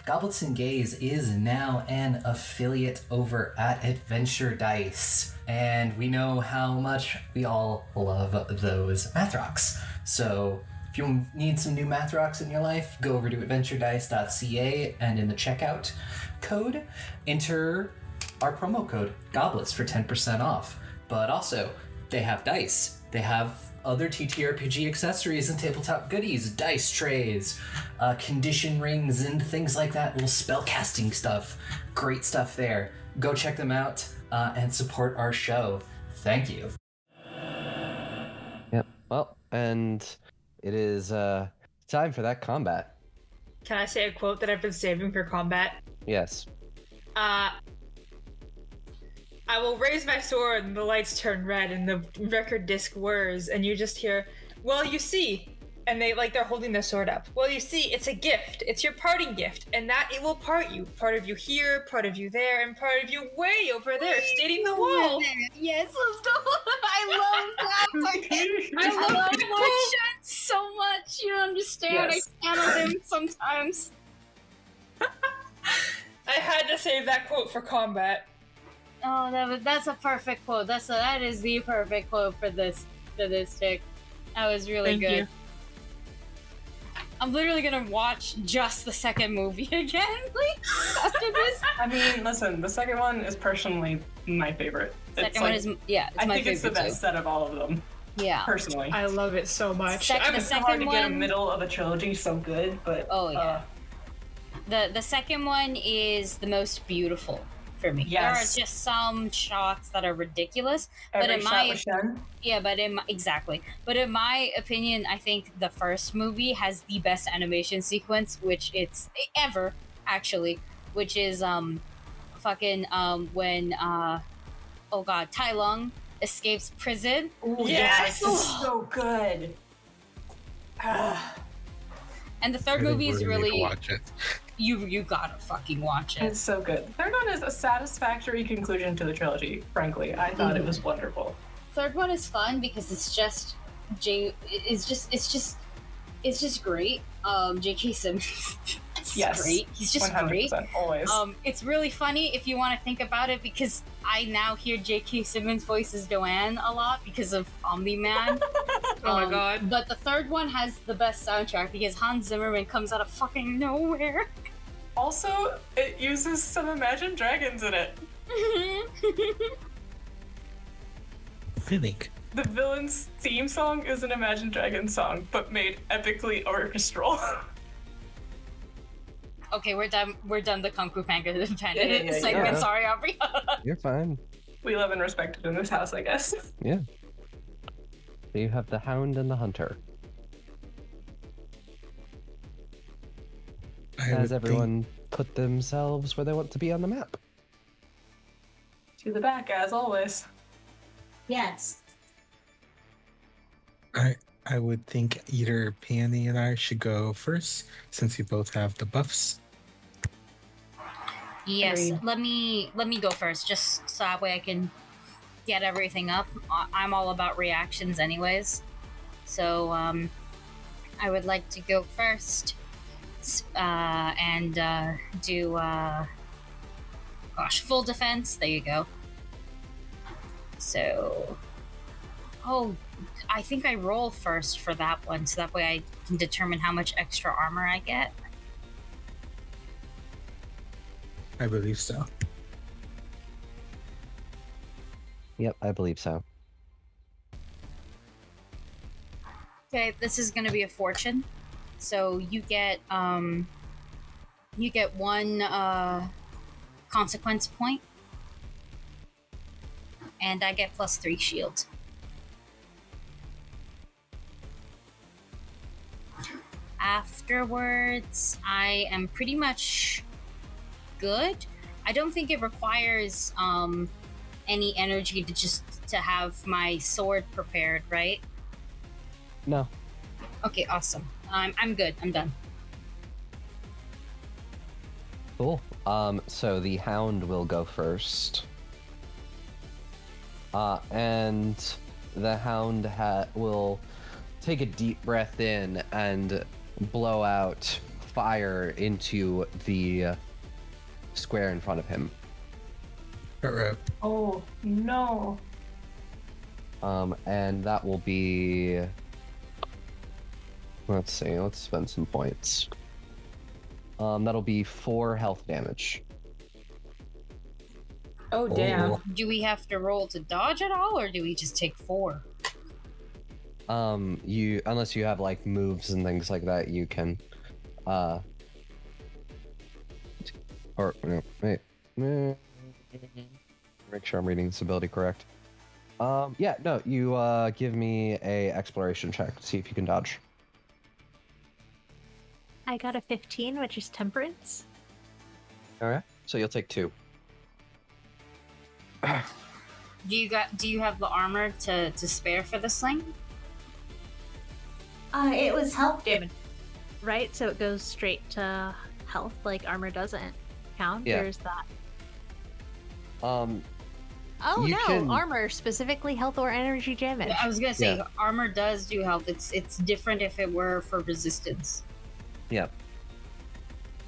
Goblets and Gaze is now an affiliate over at Adventure Dice, and we know how much we all love those math rocks. So if you need some new math rocks in your life, go over to adventuredice.ca and in the checkout code, enter our promo code GOBLETS for 10% off. But also, they have dice. They have other TTRPG accessories and tabletop goodies, dice trays, condition rings, and things like that, little spell casting stuff. Great stuff there. Go check them out and support our show. Thank you. Yep. Well, and it is time for that combat. Can I say a quote that I've been saving for combat? Yes. I will raise my sword and the lights turn red and the record disc whirs and you just hear, well, you see, and they're holding their sword up. Well, you see, it's a gift. It's your parting gift, and that it will part you. Part of you here, part of you there, and part of you way over there, stating the wall. Yes, let's go. I love that. I love Marchand so much. You don't understand. Yes. I channel him sometimes. I had to save that quote for combat. Oh, that's a perfect quote. That is the perfect quote for this tick. That was really Thank good. you. I'm literally gonna watch just the second movie again, like, after this. I mean, listen, the second one is personally my favorite. Second one is it's I my think it's the favorite best set of all of them. too. Yeah. Personally. I love it so much. The It's so hard to second get a one- middle of a trilogy so good, but Oh yeah. The second one is the most beautiful for me. Yes. There are just some shots that are ridiculous, every but in shot my with Shen. yeah, but in my opinion, I think the first movie has the best animation sequence, which it's ever actually, which is when oh god, Tai Lung escapes prison. Ooh, Yes! it's so good. And the third I think movie is we're gonna need to really watch it. you gotta fucking watch it. It's so good. The third one is a satisfactory conclusion to the trilogy, frankly. I thought it was wonderful. Third one is fun because it's just is just great. J.K. Simmons is Yes, great. He's just great. 100% always. It's really funny if you want to think about it, because I now hear J.K. Simmons' voice as Joanne a lot because of Omni-Man. Oh my god. But the third one has the best soundtrack because Hans Zimmerman comes out of fucking nowhere. Also, it uses some Imagine Dragons in it. Really? The villain's theme song is an Imagine Dragons song, but made epically orchestral. Okay, we're done. We're done the Kung Fu Panda Yeah. segment. Sorry, Aubrey. You're fine. We love and respect it in this house, I guess. Yeah. So you have the Hound and the Hunter. Has everyone put themselves where they want to be on the map? To the back, as always. Yes. I would think either Peony and I should go first, since we both have the buffs. Yes, Agreed. let me go first, just so that way I can get everything up. I'm all about reactions, anyways. So I would like to go first and do full defense. There you go. So, I think I roll first for that one, so that way I can determine how much extra armor I get. I believe so. Yep, I believe so. Okay, this is gonna be a fortune. So you get one consequence point, and I get +3 shield. Afterwards, I am pretty much good. I don't think it requires any energy to have my sword prepared, right? No. Okay, awesome. I'm good. I'm done. Cool. So the Hound will go first. And the Hound will take a deep breath in and blow out fire into the square in front of him. Oh, no. And that will be... Let's see, let's spend some points. That'll be 4 health damage. Oh, damn. Oh. Do we have to roll to dodge at all, or do we just take 4? Unless you have like moves and things like that, you can, or no, wait, make sure I'm reading this ability correct. Yeah, no, you give me a exploration check to see if you can dodge. I got a 15, which is temperance. All right, so you'll take 2. Do you have the armor to spare for the sling? It was health damage, right? So it goes straight to health, like armor doesn't count. Yeah. Or is that? Oh Oh no, armor, specifically health or energy damage. I was gonna say Yeah. armor does do health. It's different if it were for resistance. Yeah.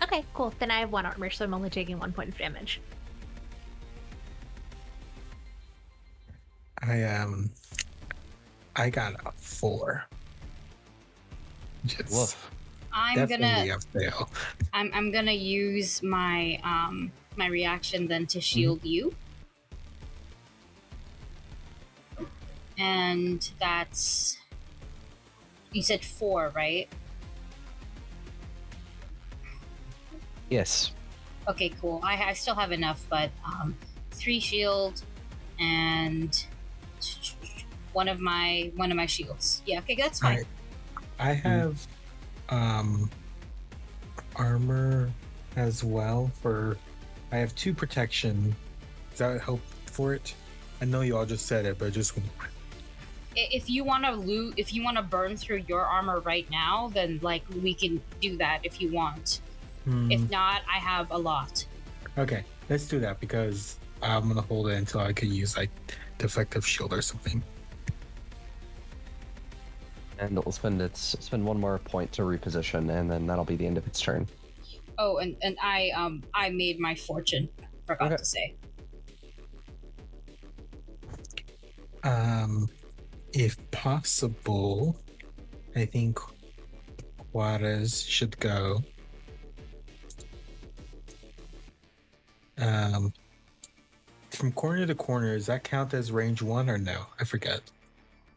Okay, cool. Then I have 1 armor, so I'm only taking 1 point of damage. I got a 4. Just Woof. definitely a fail. I'm gonna use my my reaction then to shield you. And that's, you said 4, right? Yes. Okay, cool. I still have enough, but 3 shield and one of my shields. Yeah, okay, that's fine. I have armor as well. I have 2 protection. Does that help for it? I know you all just said it, but just If you want to burn through your armor right now, then like we can do that if you want. If not, I have a lot. Okay, let's do that because I'm gonna hold it until I can use like deflective shield or something. And it'll spend one more point to reposition, and then that'll be the end of its turn. Oh, and I made my fortune. Forgot to say. If possible, I think Juarez should go. From corner to corner, does that count as range 1 or no? I forget.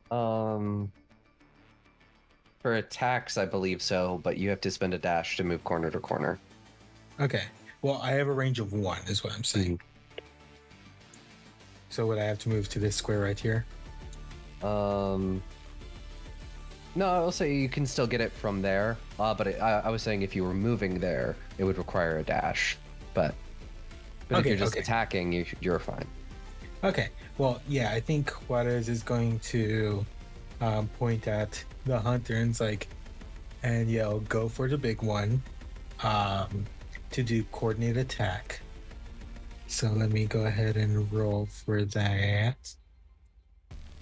For attacks, I believe so, but you have to spend a dash to move corner to corner. Okay. Well, I have a range of 1, is what I'm saying. So would I have to move to this square right here? No, I'll say you can still get it from there. But I was saying if you were moving there, it would require a dash. But if you're just attacking, you're fine. Okay. Well, yeah, I think Juarez is going to point at the hunter and yell, "Go for the big one," to do coordinate attack. So let me go ahead and roll for that.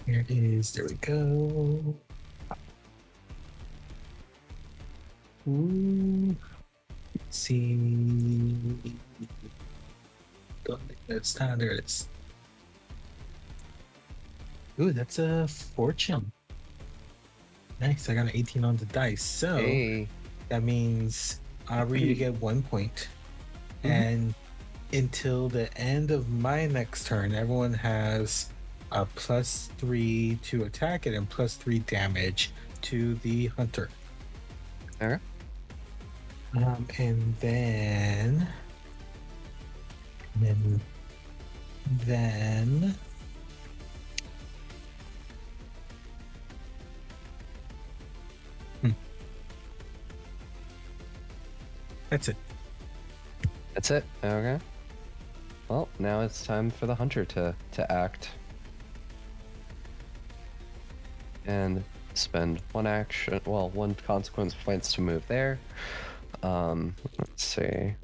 Here it is. There we go. Ooh. Let's see. It's time. There it is. Ooh, that's a fortune. Nice. I got an 18 on the dice. So that means Aubrey, you get 1 point. And until the end of my next turn, everyone has a +3 to attack it and +3 damage to the hunter. Okay. And then that's it. That's it. Okay. Well, now it's time for the hunter to act. And spend one consequence points to move there. Let's see.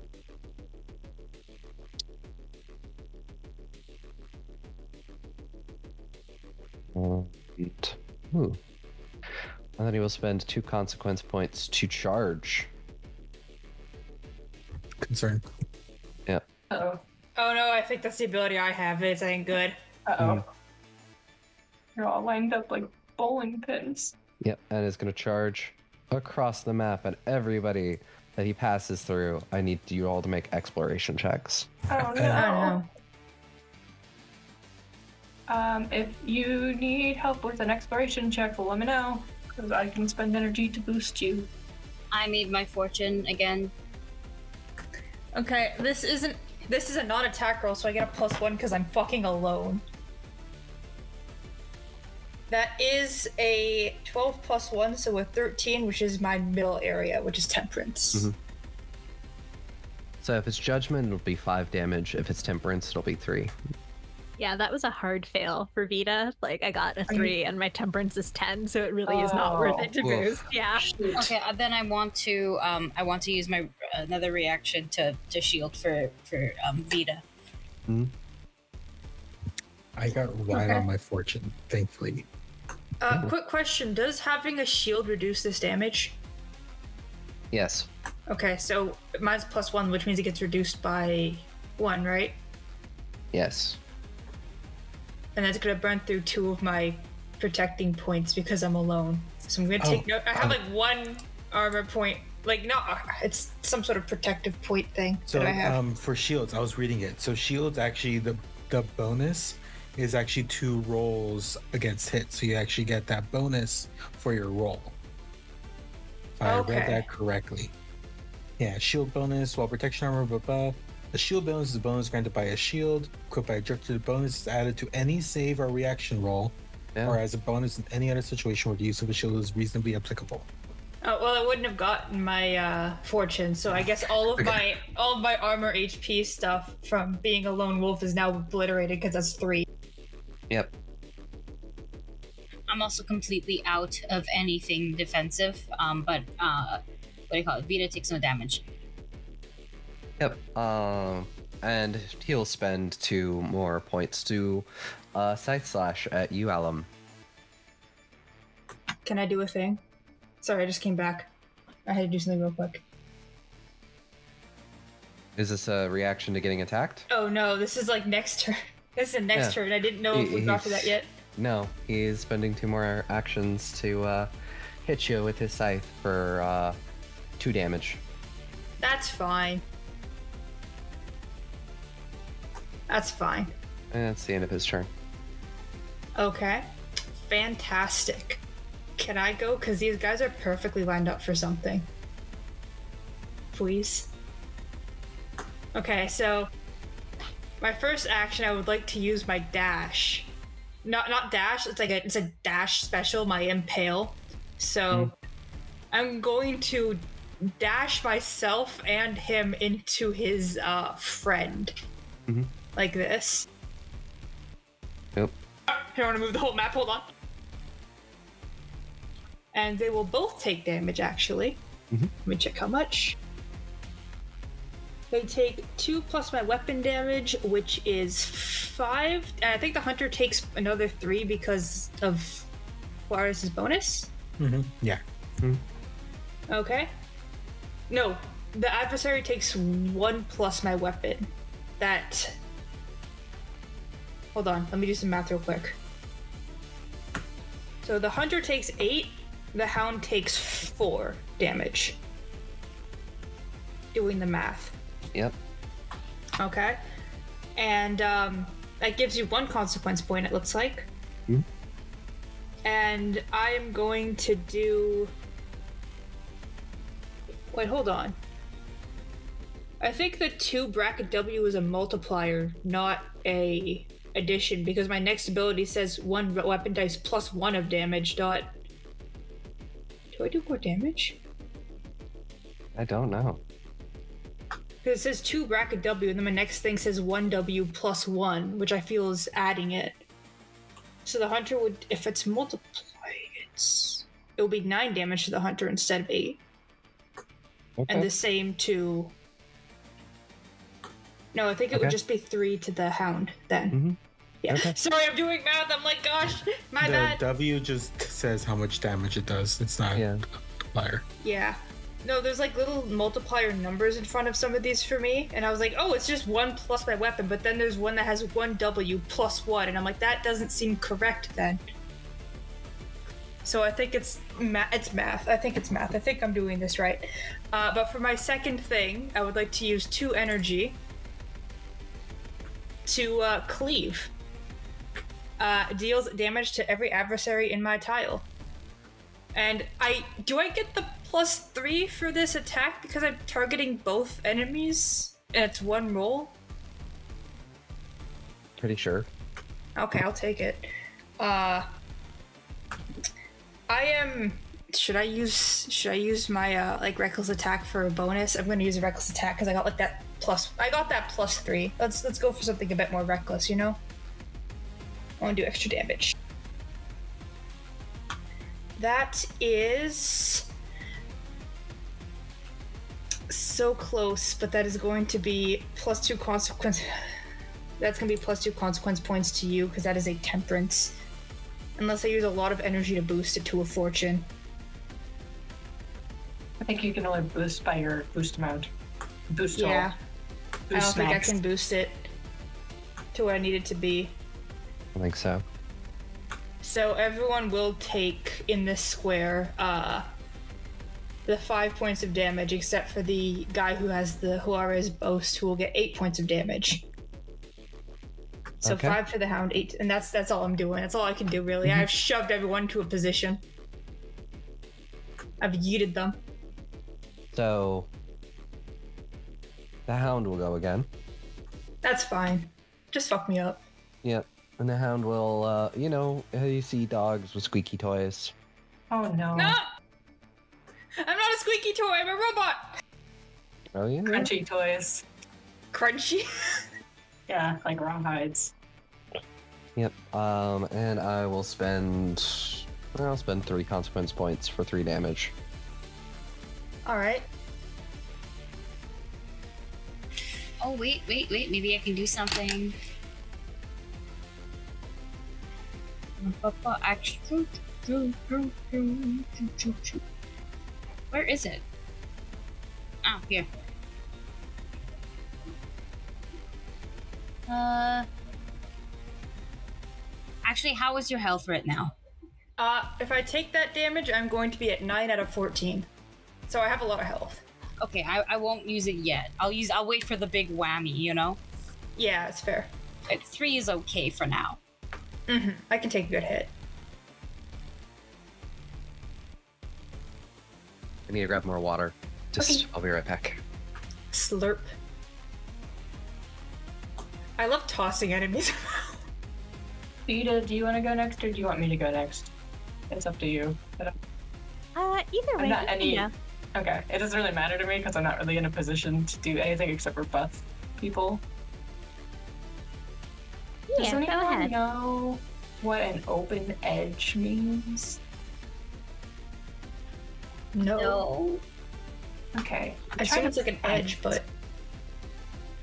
And then he will spend 2 consequence points to charge. Concern. Yeah. Uh-oh. Oh no, I think that's the ability I have. It ain't good. Uh-oh. You're all lined up like bowling pins. Yep, and is going to charge across the map at everybody that he passes through. I need you all to make exploration checks. Oh no. If you need help with an exploration check, let me know, because I can spend energy to boost you. I made my fortune again. Okay, this is a non-attack roll, so I get a +1 because I'm fucking alone. That is a 12 + 1, so a 13, which is my middle area, which is temperance. So if it's judgment, it'll be 5 damage. If it's temperance, it'll be 3. Yeah, that was a hard fail for Vita. Like, I got a 3 and my temperance is 10, so it really is not worth it to boost. Yeah. Okay, then I want to use my another reaction to shield for Vita. I got right on my fortune, thankfully. Quick question: does having a shield reduce this damage? Yes. Okay, so mine's +1, which means it gets reduced by 1, right? Yes. And that's gonna burn through 2 of my protecting points because I'm alone. So I'm gonna take note. I have like 1 armor point. Like, no, it's some sort of protective point thing So that I have. for shields, I was reading it. So shields actually the bonus is actually 2 rolls against hit. So you actually get that bonus for your roll. If I read that correctly. Yeah, shield bonus while protection armor, blah blah. A shield bonus is a bonus granted by a shield. Equipped by a drifter, the bonus is added to any save or reaction roll, or as a bonus in any other situation where the use of a shield is reasonably applicable. Oh, well, I wouldn't have gotten my fortune, so I guess all of my armor HP stuff from being a lone wolf is now obliterated because that's 3. Yep. I'm also completely out of anything defensive. But what do you call it? Vita takes no damage. Yep. And he'll spend 2 more points to Scythe Slash at you, Alum. Can I do a thing? Sorry, I just came back. I had to do something real quick. Is this a reaction to getting attacked? Oh no, this is like next turn. This is next turn. I didn't know if we got to that yet. No, he's spending 2 more actions to hit you with his scythe for 2 damage. That's fine. That's fine. And that's the end of his turn. Okay. Fantastic. Can I go? Because these guys are perfectly lined up for something. Please. Okay, so my first action, I would like to use my dash. Not dash. It's a dash special. My impale. So I'm going to dash myself and him into his friend, like this. Yep. I don't want to move the whole map. Hold on. And they will both take damage. Actually, let me check how much. They take 2 plus my weapon damage, which is 5. And I think the hunter takes another 3 because of Juarez's bonus. Yeah. Okay. No, the adversary takes 1 plus my weapon. That. Hold on, let me do some math real quick. So the hunter takes 8, the hound takes 4 damage. Doing the math. Yep. Okay. And that gives you 1 consequence point, it looks like. And I'm going to do... Wait, hold on. I think the 2 bracket W is a multiplier, not a addition, because my next ability says 1 weapon dice plus 1 of damage. Do I do more damage? I don't know. Because it says 2 bracket W, and then my next thing says 1 W plus 1, which I feel is adding it. So the hunter would, if it's multiplied, it will be 9 damage to the hunter instead of 8. Okay. And the same to... No, I think it would just be 3 to the hound then. Yeah. Okay. Sorry, I'm doing math. I'm like, gosh, my bad. The W just says how much damage it does. It's not a multiplier. Yeah. No, there's like little multiplier numbers in front of some of these for me, and I was like, oh, it's just 1 plus my weapon, but then there's one that has 1 W plus 1, and I'm like, that doesn't seem correct then. So I think it's math. I think it's math. I think I'm doing this right. But for my second thing, I would like to use 2 energy to cleave. Deals damage to every adversary in my tile. And do I get the +3 for this attack because I'm targeting both enemies and it's 1 roll? Pretty sure. Okay, I'll take it. Should I use my like reckless attack for a bonus? I'm gonna use a reckless attack because I got like that +3. Let's go for something a bit more reckless, you know? I want to do extra damage. That is so close, but that is going to be +2 consequence. That's going to be +2 consequence points to you because that is a temperance. Unless I use a lot of energy to boost it to a fortune. I think you can only boost by your boost amount. Boost all. Yeah. Boost I don't think I max. can boost it to where I need it to be. I think so. So everyone will take in this square the 5 points of damage, except for the guy who has the Juarez boast, who will get 8 points of damage. So Okay. 5 for the hound, 8, and that's all I'm doing. That's all I can do, really. I've shoved everyone to a position. I've yeeted them. So the hound will go again. That's fine. Just fuck me up. Yep. And the hound will, you see dogs with squeaky toys. Oh no. No! I'm not a squeaky toy, I'm a robot! Oh, yeah? Crunchy toys. Crunchy? Yeah, like raw hides. Yep. And I'll spend 3 consequence points for 3 damage. Alright. Oh, wait. Maybe I can do something. Extra. Where is it? Oh, here. Actually, how is your health right now? If I take that damage, I'm going to be at 9 out of 14. So I have a lot of health. Okay, I won't use it yet. I'll wait for the big whammy, you know? Yeah, it's fair. 3 is okay for now. Mm-hmm. I can take a good hit. I need to grab more water. Okay. I'll be right back. Slurp. I love tossing enemies. Vita, do you want to go next or do you want me to go next? It's up to you. Either way. I'm not you any. can go. Okay, it doesn't really matter to me because I'm not really in a position to do anything except for buff people. Does Yeah, go anyone ahead. know what an open edge means? No. Okay. I assume it's like an edge, but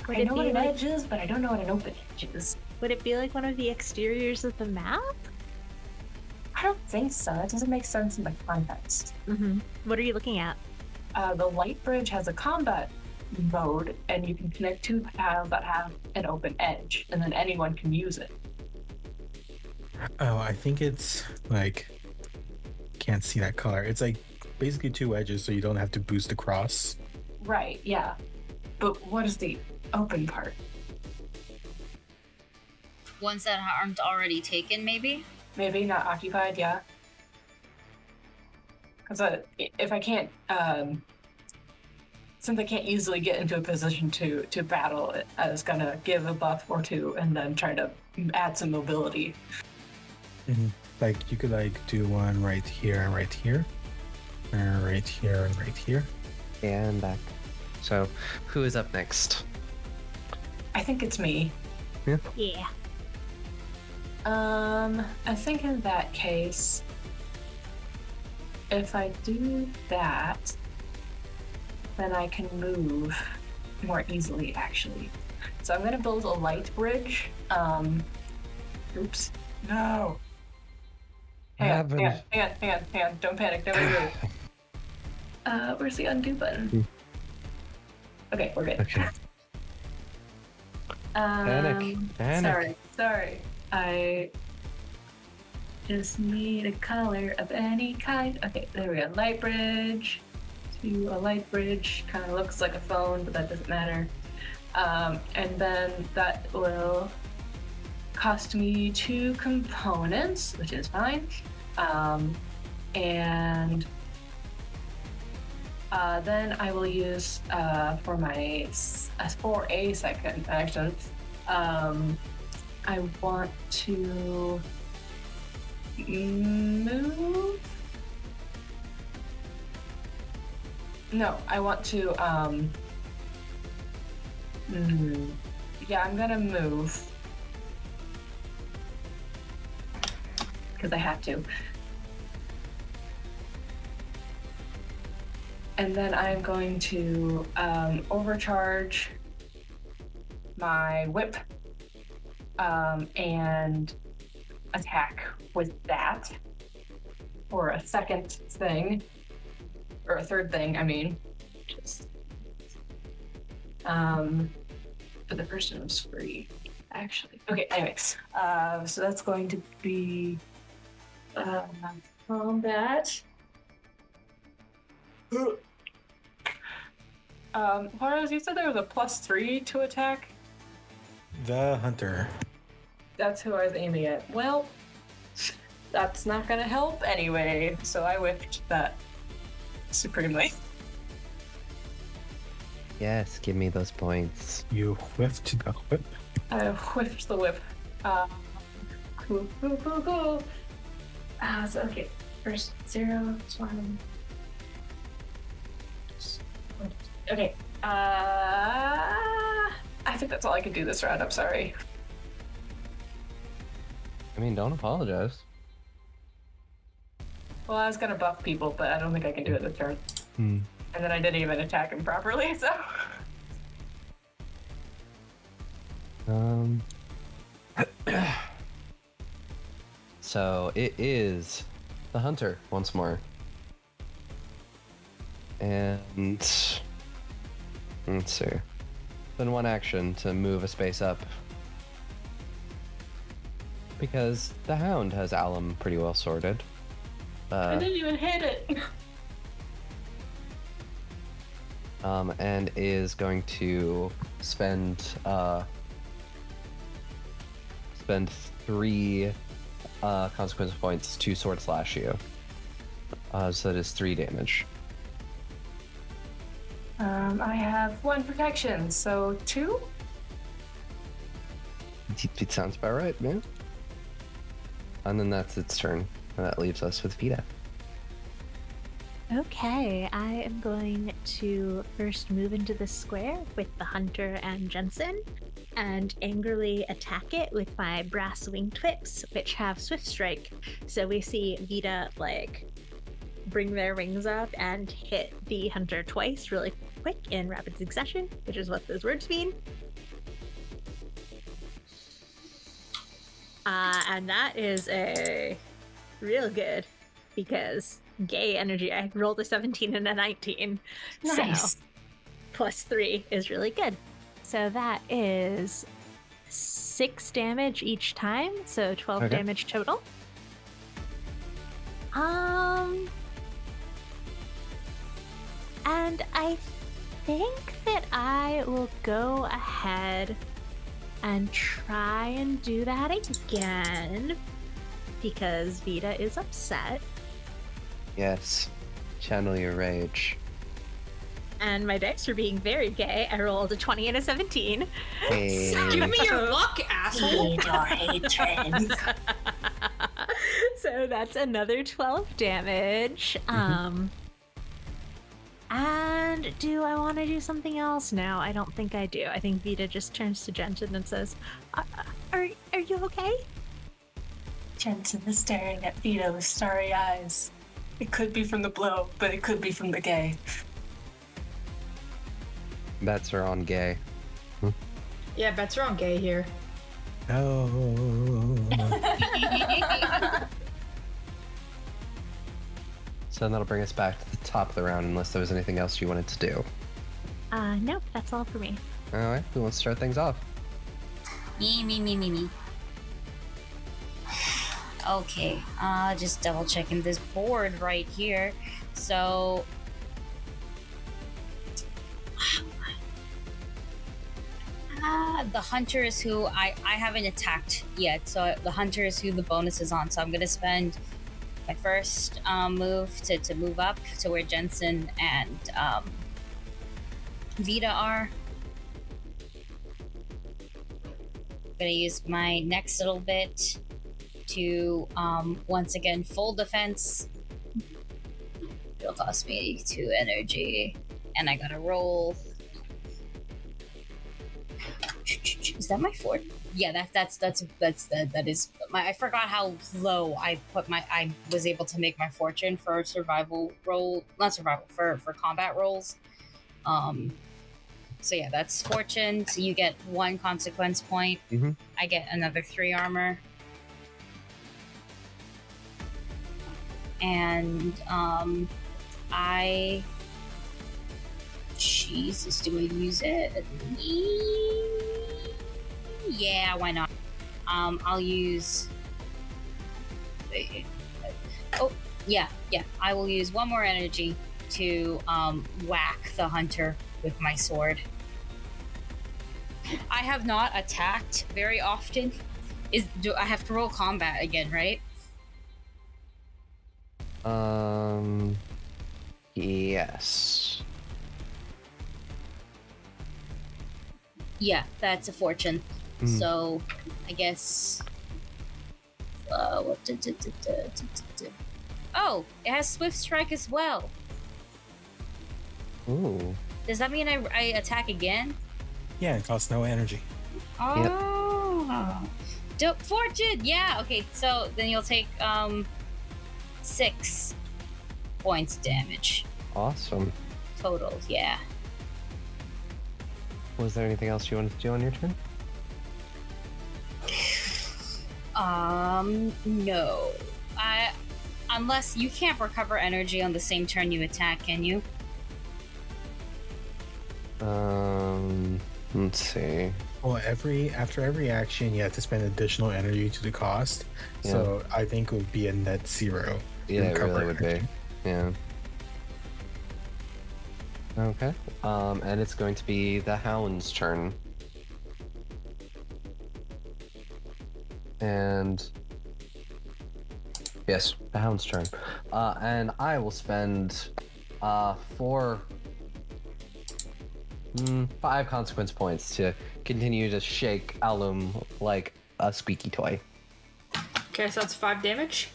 Would I it know what be an like? edge is, but I don't know what an open edge is. Would it be like one of the exteriors of the map? I don't think so. It doesn't make sense in the context. Mm-hmm. What are you looking at? The light bridge has a combat mode, and you can connect 2 tiles that have an open edge, and then anyone can use it. Oh, I think it's like can't see that color. It's like basically 2 edges, so you don't have to boost across. Right, yeah. But what is the open part? Ones that aren't already taken, maybe? Maybe not occupied, yeah. Because if I can't, since I can't easily get into a position to battle, I was gonna give a buff or 2 and then try to add some mobility. Mm-hmm. Like you could like do one right here and right here, right here and right here. And back. So, who is up next? I think it's me. Yeah. I think in that case, if I do that, then I can move more easily, actually. So I'm gonna build a light bridge. Oops. No. Hang on. Don't panic. Nobody move. Where's the undo button? Okay, we're good. Okay. Panic. Sorry. I just need a color of any kind. Okay, there we go. Light bridge to a light bridge. Kind of looks like a phone, but that doesn't matter. And then that will cost me 2 components, which is fine. And then I will use for a second action. I want to move. No, I want to. Yeah, I'm gonna move because I have to. And then I'm going to overcharge my whip and attack with that. Or a second thing. Or a third thing, I mean. Just. But the first one was free, actually. Okay, anyways. So that's going to be combat. Juarez, you said there was a +3 to attack? The hunter. That's who I was aiming at. Well, that's not gonna help anyway, so I whiffed that supremely. Yes, give me those points. You whiffed the whip. I whiffed the whip. Cool. So okay, first 0, 1. Okay. I think that's all I can do this round. I'm sorry. I mean, don't apologize. Well, I was gonna buff people, but I don't think I can do it this turn. And then I didn't even attack him properly, so. So it is the hunter once more. And let's see. Then one action to move a space up. Because the hound has Alum pretty well sorted. I didn't even hit it. And is going to spend 3 consequence points to sword slash you. So that is 3 damage. I have 1 protection, so 2? It sounds about right, man. And then that's its turn. And that leaves us with Vita. Okay, I am going to first move into the square with the hunter and Jensen and angrily attack it with my brass wingtips, which have swift strike. So we see Vita bring their wings up and hit the hunter twice really quick in rapid succession, which is what those words mean. And that is a real good, because gay energy. I rolled a 17 and a 19. Nice. So +3 is really good. So that is 6 damage each time, so 12 Okay. damage total. And I think that I will go ahead and try and do that again, because Vita is upset. Yes. Channel your rage. And my dice are being very gay. I rolled a 20 and a 17. Hey. Give me your luck, asshole. Need your hatred. So that's another 12 damage. And do I want to do something else now? I don't think I do. I think Vita just turns to Jensen and says, are you okay? Jensen is staring at Vita with starry eyes. It could be from the blow, but it could be from the gay. Bets are on gay. Yeah, bets are on gay here. No. So that'll bring us back to the top of the round, unless there was anything else you wanted to do. Nope, that's all for me. All right, who wants to start things off? Me. Okay, just double checking this board right here. So, the hunter is who I haven't attacked yet. So the hunter is who the bonus is on. So I'm gonna spend my first move to move up to where Jensen and Vita are. I'm gonna use my next little bit to once again full defense. It'll cost me 2 energy, and I gotta roll. Is that my fort? Yeah, that is my. I forgot how low I was able to make my fortune for survival roll, not survival for combat rolls. So yeah, that's fortune. So you get 1 consequence point. Mm-hmm. I get another 3 armor. And Jesus, do I use it? Yeah, why not? I'll use. Oh, yeah. I will use 1 more energy to whack the hunter with my sword. I have not attacked very often. Do I have to roll combat again, right? Yes. Yeah, that's a fortune. So, I guess. Oh, it has swift strike as well. Ooh. Does that mean I attack again? Yeah, it costs no energy. Oh. Fortune. Yeah. Okay. So then you'll take 6 points damage Awesome. total. Yeah. Was there anything else you wanted to do on your turn? No. unless you can't recover energy on the same turn you attack, can you? Let's see. Well, after every action, you have to spend additional energy to the cost. Yeah. So I think it would be a net 0. Yeah, it recover really would be. energy. Yeah. Okay. And it's going to be the Hound's turn. And yes, the Hound's turn. And I will spend 5 consequence points to continue to shake Alum like a squeaky toy. Okay, so that's 5 damage.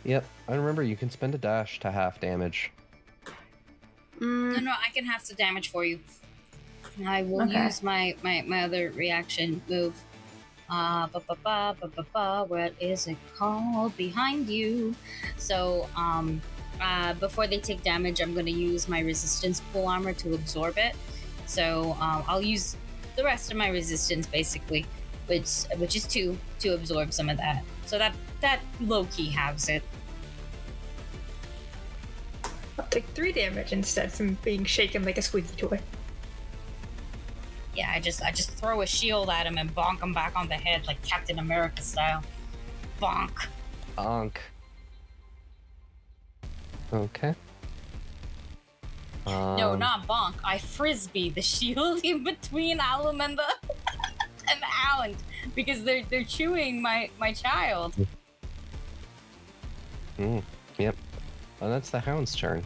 Yep. And remember, you can spend a dash to half damage. No, I can have the damage for you. I will use my other reaction move. What is it called? Behind you. So, before they take damage, I'm going to use my resistance pool armor to absorb it. So, I'll use the rest of my resistance, basically, which is 2 to absorb some of that. So that low-key halves it. I'll take 3 damage instead from being shaken like a squeaky toy. Yeah, I just throw a shield at him and bonk him back on the head like Captain America style. Bonk. Bonk. Okay. No, not bonk. I frisbee the shield in between Alum and the and the Hound because they're chewing my child. Yep. Well, that's the Hound's turn.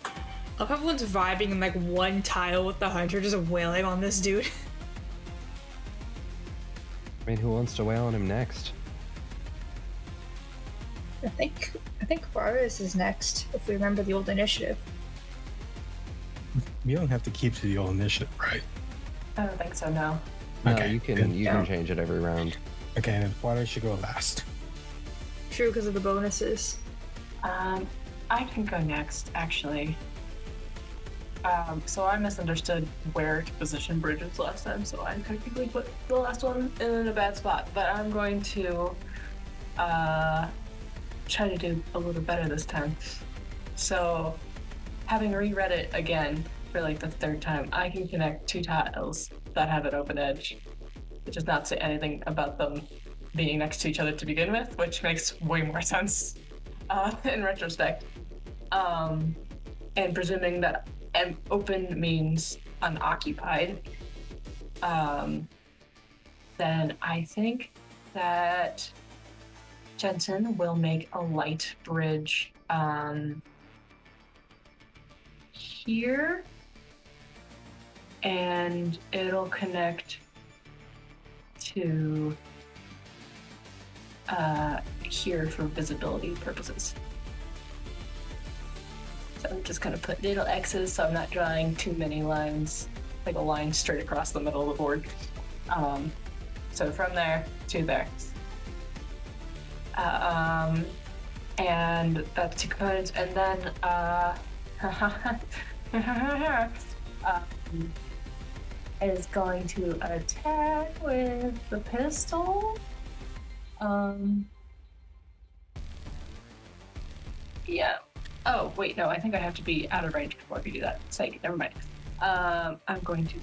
I love everyone's vibing in like one tile with the hunter just wailing on this dude. I mean, who wants to wail on him next? I think Varus is next, if we remember the old initiative. You don't have to keep to the old initiative, right? I don't think so, no. No, Okay, you can change it every round. Okay, then Water should go last. True, because of the bonuses. I can go next, actually. So I misunderstood where to position bridges last time, so I technically put the last one in a bad spot. But I'm going to try to do a little better this time. So, having reread it again for like the 3rd time, I can connect 2 tiles that have an open edge, which does not say anything about them being next to each other to begin with, which makes way more sense in retrospect. And presuming that open means unoccupied, then I think that Jensen will make a light bridge here, and it'll connect to here for visibility purposes. So I'm just gonna put little X's so I'm not drawing too many lines, like a line straight across the middle of the board. So from there to there. And that's 2 components, and then is going to attack with the pistol. Yeah. Oh, wait, no, I think I have to be out of range before I can do that. Psych, never mind. I'm going to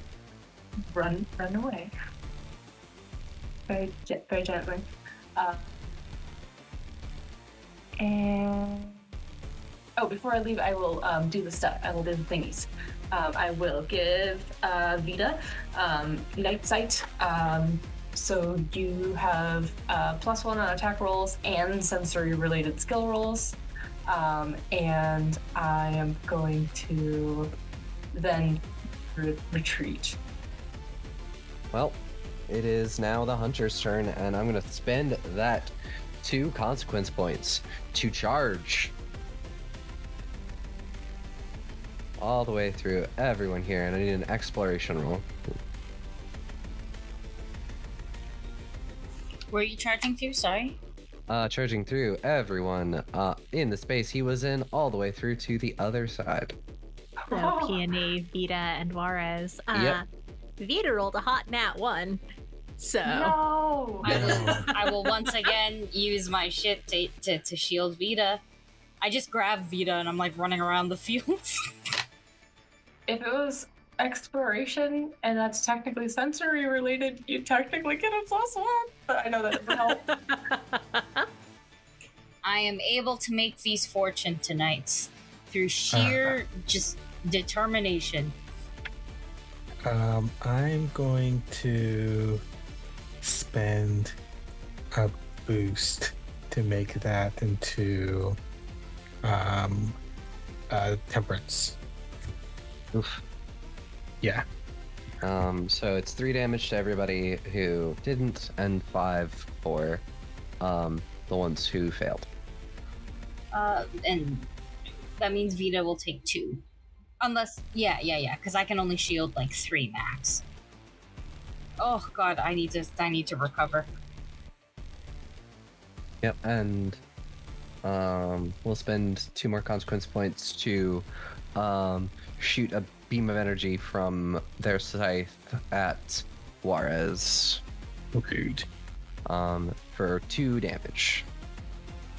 run away. Very gently. And before I leave, I will do the stuff. I will do the thingies. I will give Vita Night Sight. So you have +1 on attack rolls and sensory-related skill rolls. And I am going to then retreat. Well, it is now the Hunter's turn, and I'm going to spend that 2 consequence points to charge all the way through everyone here, and I need an exploration roll. Were you charging through? Sorry. Charging through everyone in the space he was in, all the way through to the other side. So Peony, Vita, and Juarez. Yep. Vita rolled a hot nat 1. So No. No. I will once again use my shit to shield Vita. I just grab Vita and I'm like running around the fields. If it was exploration and that's technically sensory related, you technically get a +1. But I know that doesn't help. I am able to make these fortune tonight through sheer just determination. I'm going to spend a boost to make that into temperance. Oof. Yeah. So it's 3 damage to everybody who didn't, and 5 for the ones who failed. And that means Vita will take 2. Unless, yeah, because I can only shield like 3 max. Oh god, I need to recover. Yep, and we'll spend 2 more consequence points to shoot a beam of energy from their scythe at Juarez. Rude. For 2 damage.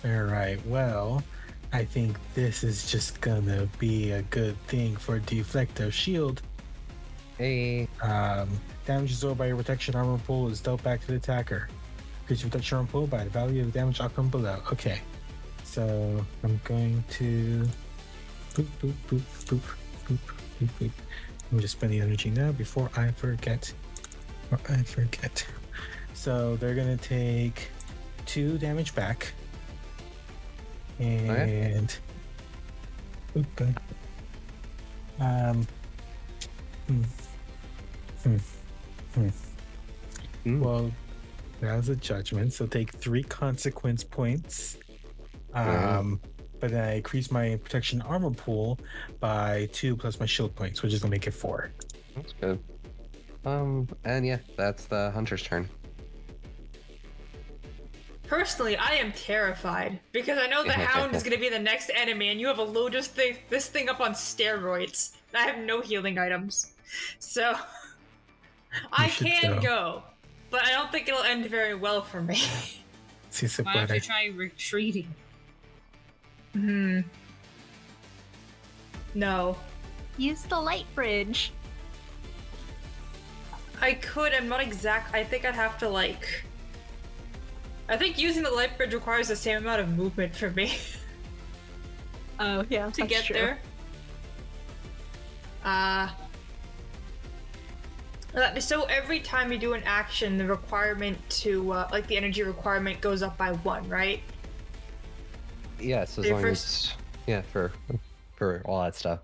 Alright, well, I think this is just gonna be a good thing for Deflector Shield. Hey. Damage absorbed by your protection armor pool is dealt back to the attacker. Increase your protection armor pool by the value of the damage outcome below. Okay, so I'm going to boop, boop, boop, boop, boop, boop, boop. Let me just spend the energy now before I forget. So they're gonna take 2 damage back. And okay. Well, that was a judgment, so take 3 consequence points. But then I increase my protection armor pool by 2 plus my shield points, which is gonna make it 4. That's good. And yeah, that's the hunter's turn. Personally, I am terrified because I know the Hound is going to be the next enemy, and you have a Lotus this thing up on steroids. And I have no healing items, so I can go, but I don't think it'll end very well for me. Might have to try retreating. No. Use the light bridge. I could. I'm not exact. I think I'd have to like. I think using the light bridge requires the same amount of movement for me. Oh, yeah, to get there. So every time you do an action, the requirement to, like the energy requirement goes up by 1, right? Yes, as long as, yeah, for all that stuff.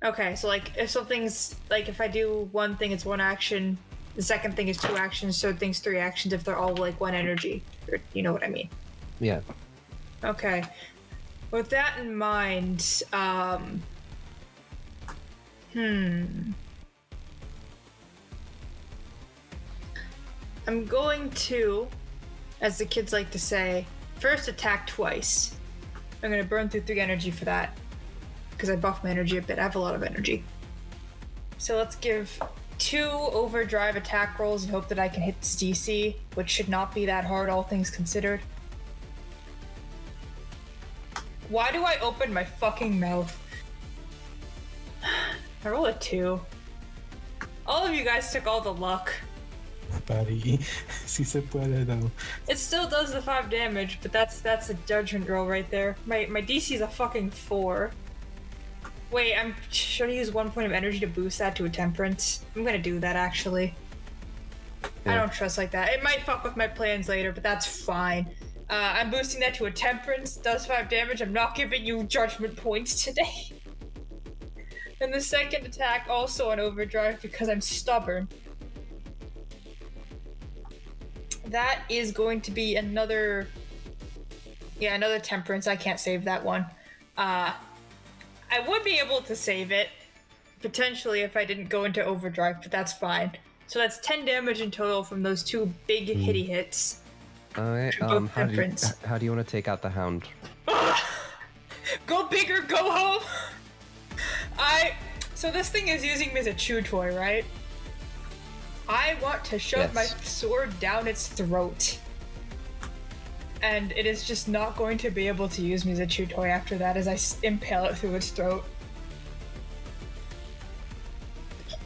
Okay, so like if something's, like if I do one thing, it's 1 action. The second thing is 2 actions, third thing's 3 actions if they're all like 1 energy. Or, you know what I mean? Yeah. Okay. With that in mind, I'm going to, as the kids like to say, first attack twice. I'm going to burn through 3 energy for that, because I buff my energy a bit. I have a lot of energy. So let's give 2 overdrive attack rolls and hope that I can hit this DC, which should not be that hard, all things considered. Why do I open my fucking mouth? I roll a 2. All of you guys took all the luck. Buddy, si se puede though. It still does the 5 damage, but that's a judgment roll right there. My DC is a fucking 4. Wait, should I use 1 point of energy to boost that to a temperance? I'm gonna do that actually. Yeah. I don't trust like that. It might fuck with my plans later, but that's fine. I'm boosting that to a temperance, does 5 damage. I'm not giving you judgment points today. And the second attack also on overdrive because I'm stubborn. That is going to be another temperance. I can't save that one. I would be able to save it, potentially, if I didn't go into overdrive, but that's fine. So that's 10 damage in total from those 2 big hitty hits. Alright, how do you want to take out the Hound? Go big or go home! So this thing is using me as a chew toy, right? I want to shove my Yes. sword down its throat. And it is just not going to be able to use me as a chew toy after that as I impale it through its throat.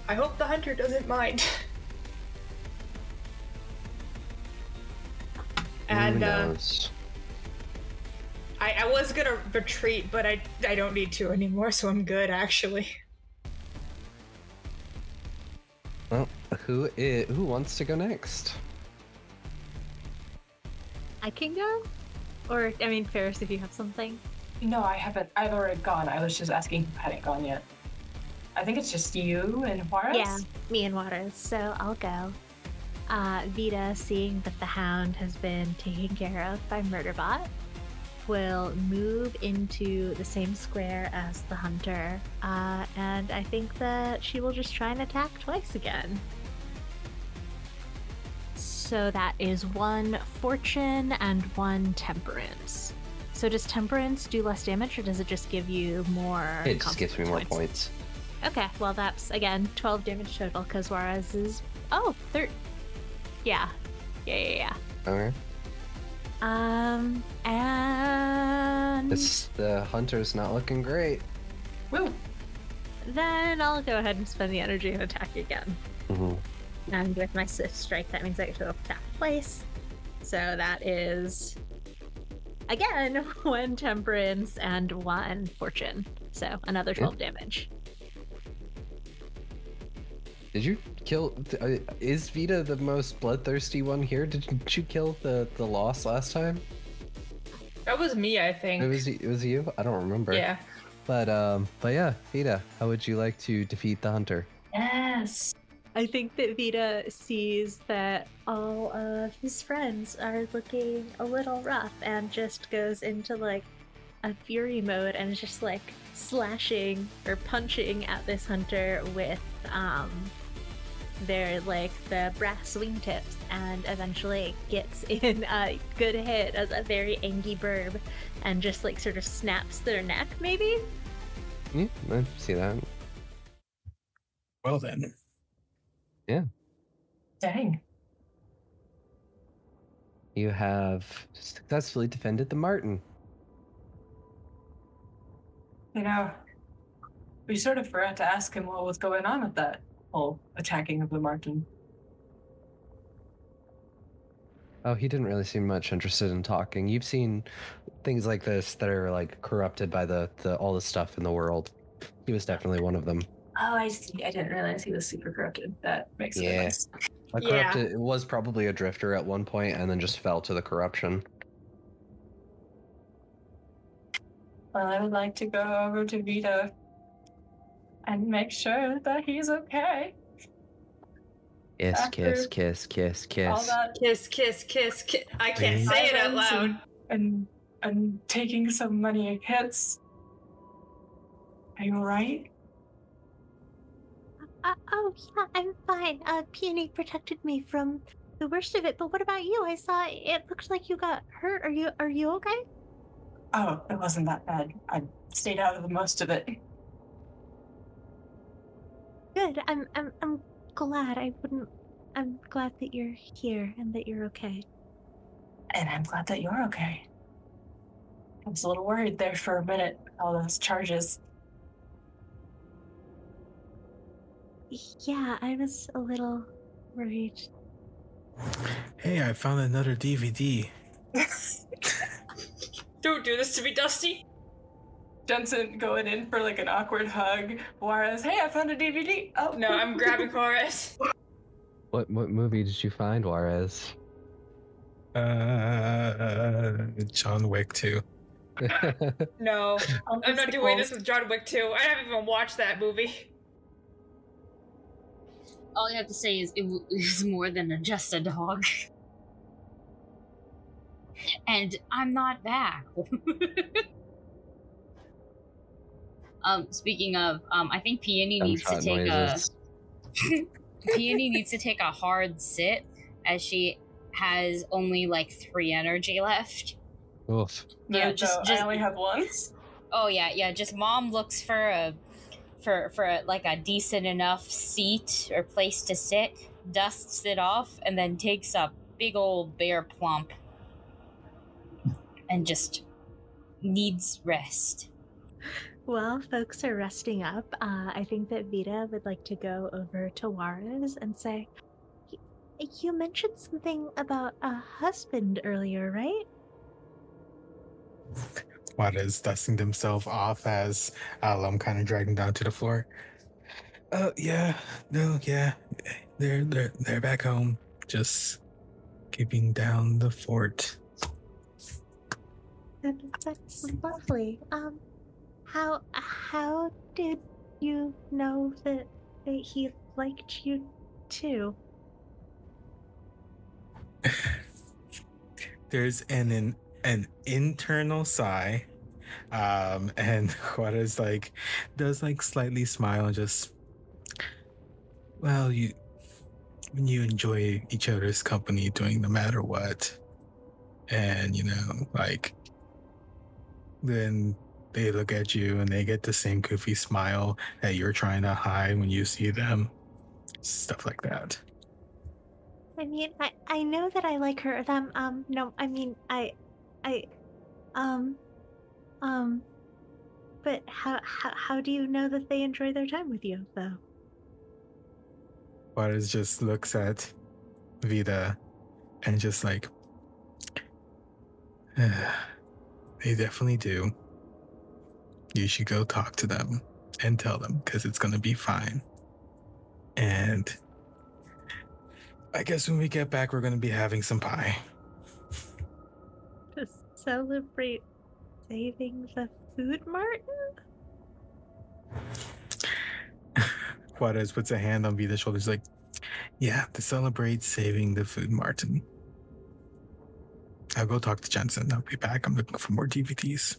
I hope the hunter doesn't mind. Who And knows? I was gonna retreat, but I don't need to anymore, so I'm good actually. Well, who wants to go next? I can go? Or, I mean, Ferris, if you have something. No, I haven't. I've already gone. I was just asking who hadn't gone yet. I think it's just you and Juarez. Yeah, me and Juarez, so I'll go. Vita, seeing that the hound has been taken care of by Murderbot, will move into the same square as the hunter, and I think that she will just try and attack twice again. So that is 1 fortune and 1 temperance. So does temperance do less damage, or does it just give you more? It just gives me more consequence points. Okay, well that's again 12 damage total because Juarez is 13. Yeah. Okay. And The hunter's not looking great. Woo! then I'll go ahead and spend the energy and attack again. Mm-hmm. And with my swift strike, that means I get to attack twice. So that is again 1 temperance and 1 fortune. So another 12 damage. Did you kill? Is Vita the most bloodthirsty one here? Did you kill the loss last time? That was me, I think. It was you. I don't remember. Yeah. But yeah, Vita, how would you like to defeat the hunter? Yes. I think that Vita sees that all of his friends are looking a little rough and just goes into like a fury mode and is just like slashing or punching at this hunter with their like the brass wingtips, and eventually gets in a good hit as a very angry burb and just like sort of snaps their neck maybe. Yeah, I see that. Well then. Yeah. Dang. You have successfully defended the Martin. You know, we sort of forgot to ask him what was going on with that whole attacking of the Martin. Oh, he didn't really seem much interested in talking. You've seen things like this that are like corrupted by the all the stuff in the world. He was definitely one of them. Oh, I see. I didn't realize he was super corrupted. That makes sense. A corrupted was probably a drifter at one point and then just fell to the corruption. Well, I would like to go over to Vita and make sure that he's okay. Kiss, After kiss, kiss, kiss, all kiss. that Kiss, kiss, kiss, kiss. I can't say it out violence loud. and taking so many hits. Are you alright? Oh yeah, I'm fine. Peony protected me from the worst of it, but what about you? I saw it looked like you got hurt. Are you okay? Oh, it wasn't that bad. I stayed out of the most of it. Good. I'm glad. I'm glad that you're here and that you're okay. And I'm glad that you're okay. I was a little worried there for a minute, all those charges. Yeah, I was a little worried. Hey, I found another DVD. Don't do this to me, Dusty. Jensen going in for like an awkward hug. Juarez, hey, I found a DVD. Oh No, I'm grabbing Horace. What movie did you find, Juarez? John Wick 2. No, All I'm the not doing sequels. this with John Wick 2. I haven't even watched that movie. All you have to say is it is more than just a dog. And I'm not back. Speaking of, I think Peony needs to take Peony needs to take a hard sit as she has only like 3 energy left. Oof. No, just I only have one. Oh yeah, just mom looks for a like a decent enough seat or place to sit dusts it off, and then takes a big old bear plump and just needs rest. While folks are resting up, I think that Vita would like to go over to Juarez and say, You mentioned something about a husband earlier, right? Juarez dusting himself off as I'm kind of dragging down to the floor. Yeah, no, yeah, they're back home, just keeping down the fort. That's lovely. How did you know that he liked you too? There's an internal sigh, and Juarez like does like slightly smile and just, well, when you enjoy each other's company doing no matter what, and like then they look at you and they get the same goofy smile that you're trying to hide when you see them, stuff like that. I mean, I know that I like her. No, I mean, but how do you know that they enjoy their time with you, though? Juarez just looks at Vida and just like, they definitely do. You should go talk to them and tell them, because it's going to be fine. And I guess when we get back, we're going to be having some pie. To celebrate saving the food martin? Juarez puts a hand on Vida's shoulder. He's like, yeah, to celebrate saving the food martin. I'll go talk to Jensen. I'll be back. I'm looking for more DVDs.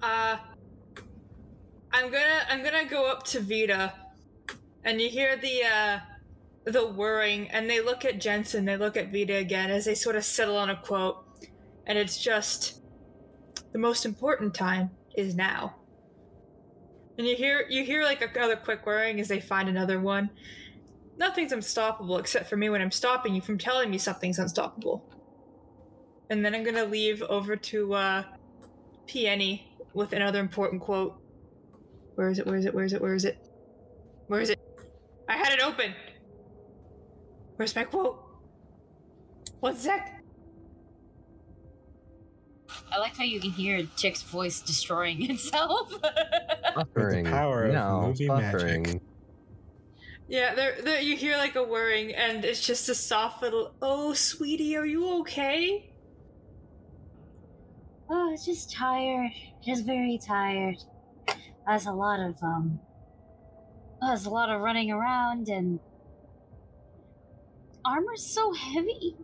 I'm gonna go up to Vida, and you hear the whirring, and they look at Jensen, they look at Vida again as they sort of settle on a quote, and it's just, the most important time is now. And you hear like another quick whirring as they find another one. Nothing's unstoppable except for me when I'm stopping you from telling me something's unstoppable. And then I'm gonna leave over to Peony with another important quote. Where is it? I had it open. Where's my quote? 1 sec. I like how you can hear Chick's voice destroying itself. Buffering. The power of No, movie buffering. magic. Yeah, there you hear like a whirring, and it's just a soft little, oh, sweetie, are you okay? Oh, just tired. Just very tired. There's a lot of running around, and armor's so heavy.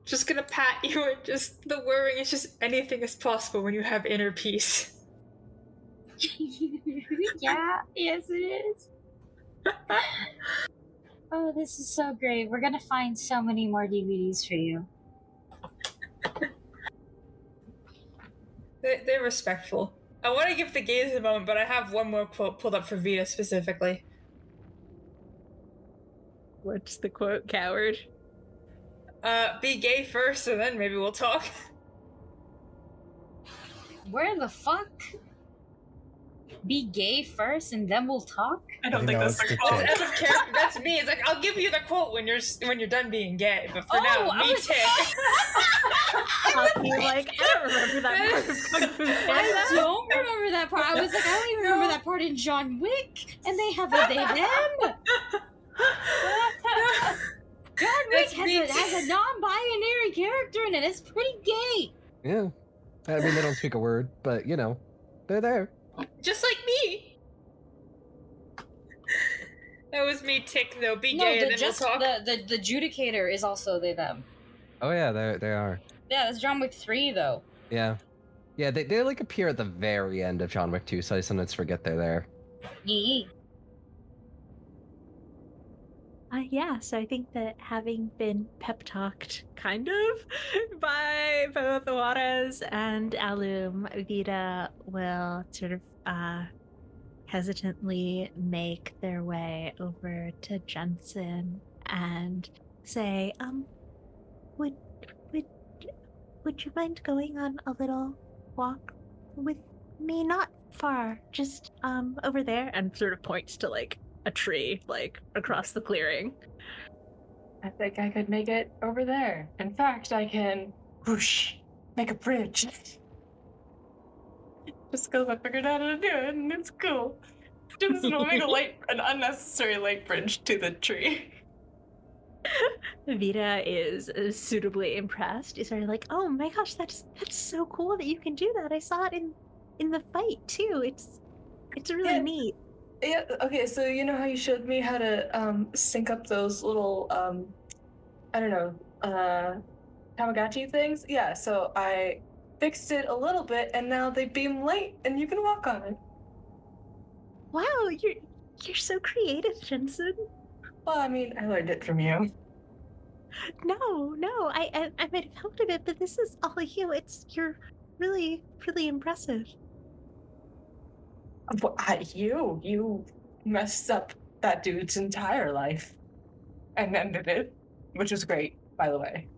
Just gonna pat you, and just the whirring is just anything is possible when you have inner peace. Yeah, yes it is. Oh, this is so great. We're gonna find so many more DVDs for you. They're respectful. I want to give the gays a moment, but I have one more quote pulled up for Vida specifically. What's the quote, coward? Be gay first, and then maybe we'll talk. Where the fuck? Be gay first, and then we'll talk. I don't think that's the quote. As of character, that's me. It's like, I'll give you the quote when you're done being gay. But for now, me tick. I'll be like, I don't remember that part of Kung Fu Panda. I don't remember that part. I was like, I don't even remember that part in John Wick, and they have a they them. John Wick has a non-binary character in it. It's pretty gay. Yeah. I mean, they don't speak a word, but, they're there. Just like me. That was me tick, though. Be gay, and then we'll talk. The judicator is also they them. Oh, yeah, they are. Yeah, that's John Wick 3, though. Yeah. Yeah, they like appear at the very end of John Wick 2, so I sometimes forget they're there. Yee. Yeah, so I think that having been pep talked, kind of, by both Juarez and Alum, Vida will sort of hesitantly make their way over to Jensen and say, would would would you mind going on a little walk with me? Not far, just over there, and sort of points to like a tree, like across the clearing. I think I could make it over there. In fact, I can whoosh, make a bridge. Just because I figured out how to do it, and it's cool. Just will make an unnecessary light bridge to the tree. Vida is suitably impressed. Is sort of like, oh my gosh, that's so cool that you can do that. I saw it in the fight too. It's really neat. Yeah, okay, so you know how you showed me how to sync up those little I don't know, Tamagotchi things? Yeah, so I fixed it a little bit and now they beam light and you can walk on it. Wow, you're so creative, Jensen. Well, I mean, I learned it from you. No, I might have helped a bit, but this is all you. You're really, really impressive. Well, you messed up that dude's entire life and ended it, which is great, by the way.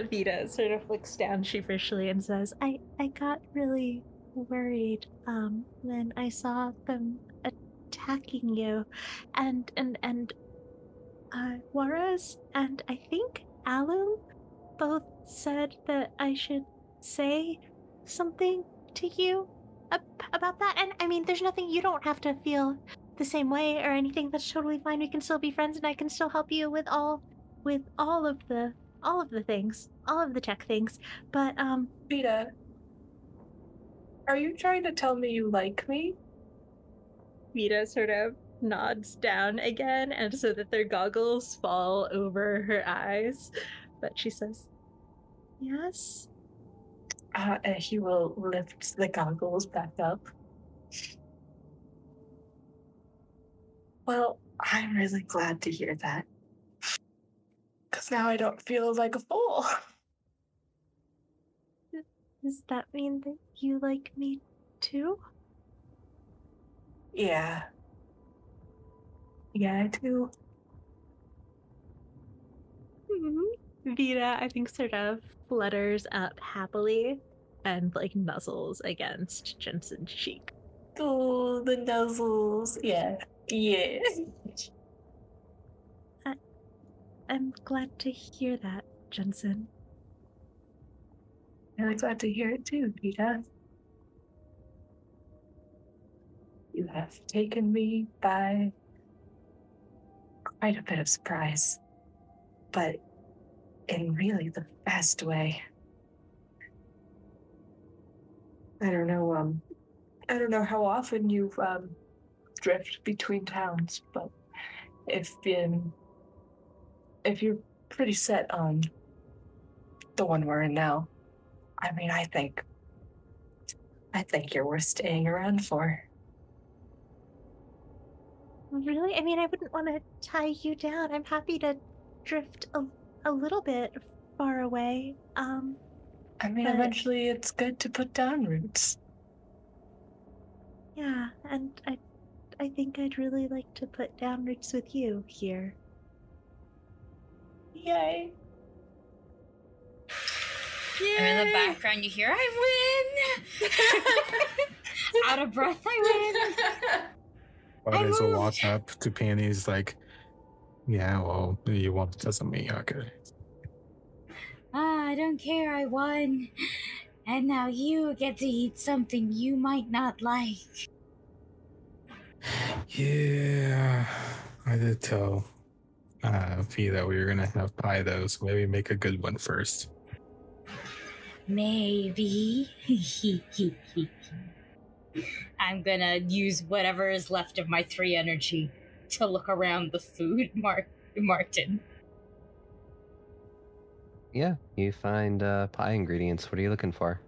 Vida sort of looks down sheepishly and says, I got really worried when I saw them attacking you, and Juarez and I think Alum both said that I should say something to you about that. And I mean, there's nothing, you don't have to feel the same way or anything. That's totally fine. We can still be friends, and I can still help you with all of the things, all of the tech things. But Vida, are you trying to tell me you like me? Vida sort of nods down again, and so that their goggles fall over her eyes. But she says, yes. And he will lift the goggles back up. Well, I'm really glad to hear that. Because now I don't feel like a fool. Does that mean that you like me too? Yeah. Yeah, I do. Vida, I think, sort of flutters up happily and like nuzzles against Jensen's cheek. Oh, the nuzzles. Yeah. Yeah. I'm glad to hear that, Jensen. I'm glad to hear it too, Vida. You have taken me by quite a bit of surprise, but in really the best way. I don't know how often you drift between towns, but if you're pretty set on the one we're in now, I mean, I think you're worth staying around for. Really? I mean, I wouldn't want to tie you down. I'm happy to drift a little bit far away. I mean, eventually it's good to put down roots. Yeah, and I think I'd really like to put down roots with you here. Yay. And in the background, you hear, I win! Out of breath, I win! Juarez will walk up to Peony. He's like, yeah, well, you want to tell me, okay. I don't care, I won. And now you get to eat something you might not like. Yeah, I did tell Fee that we were going to have pie, though, so maybe make a good one first. Maybe. I'm gonna use whatever is left of my 3 energy to look around the food, Martin. Yeah, you find pie ingredients. What are you looking for?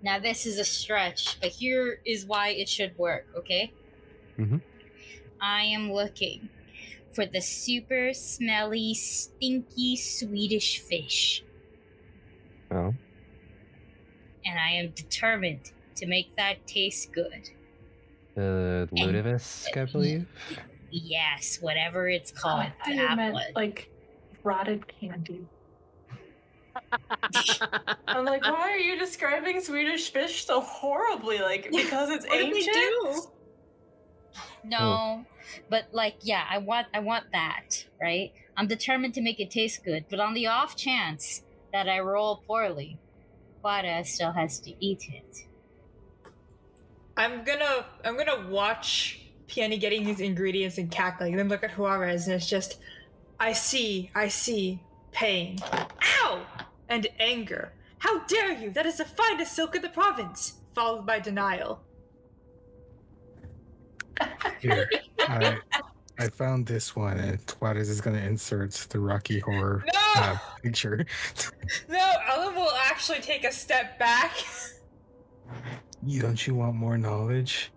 Now this is a stretch, but here is why it should work, okay? Mhm. I am looking for the super smelly, stinky Swedish fish. Oh. And I am determined to make that taste good. Ludovisk, I believe. Yes, whatever it's called. I meant like rotted candy. I'm like, why are you describing Swedish fish so horribly? Like, because it's What did they ancient? do? No, but like, yeah, I want that, right? I'm determined to make it taste good, but on the off chance that I roll poorly, Juarez still has to eat it. I'm gonna watch Peony getting these ingredients and cackling, and then look at Juarez, and it's just, I see, pain, ow, and anger. How dare you? That is the finest silk in the province. Followed by denial. Here, I found this one, and Juarez is gonna insert the Rocky Horror No! picture. No, Ellen will actually take a step back. Don't you want more knowledge?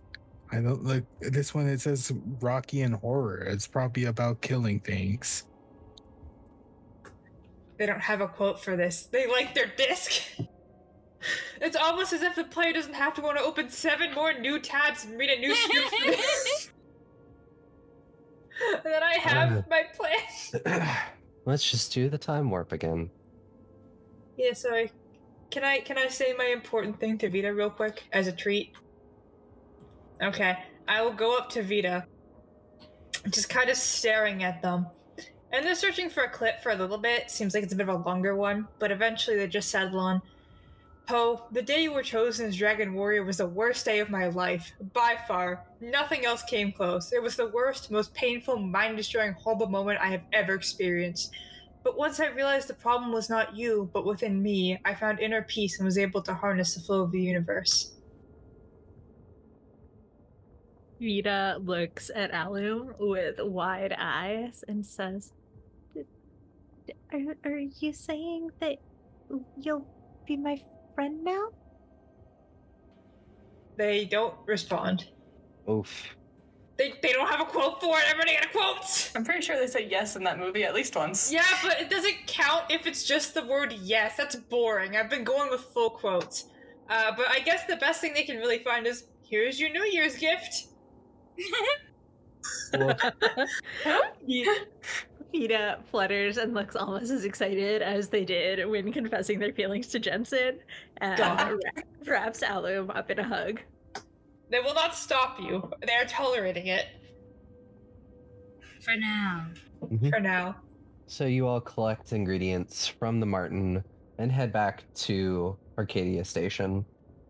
I don't look. This one, it says Rocky and horror. It's probably about killing things. They don't have a quote for this. They like their disc. It's almost as if the player doesn't have to want to open 7 more new tabs and read a new script for this. And then I have my plan. Let's just do the time warp again. Yeah, sorry. Can I say my important thing to Vita real quick as a treat? Okay. I will go up to Vita, just kind of staring at them. And they're searching for a clip for a little bit. Seems like it's a bit of a longer one, but eventually they just settle on, Poe, the day you were chosen as Dragon Warrior was the worst day of my life. By far. Nothing else came close. It was the worst, most painful, mind-destroying, horrible moment I have ever experienced. But once I realized the problem was not you, but within me, I found inner peace and was able to harness the flow of the universe. Vita looks at Alum with wide eyes and says, Are you saying that you'll be my friend now? They don't respond. Oof. They don't have a quote for it. Everybody got a quote. I'm pretty sure they said yes in that movie at least once. Yeah, but it doesn't count if it's just the word yes. That's boring. I've been going with full quotes. But I guess the best thing they can really find is, here's your New Year's gift. Vita flutters and looks almost as excited as they did when confessing their feelings to Jensen, and wraps Alum up in a hug. They will not stop you. They are tolerating it. For now. For now. So you all collect ingredients from the Martin and head back to Arcadia Station.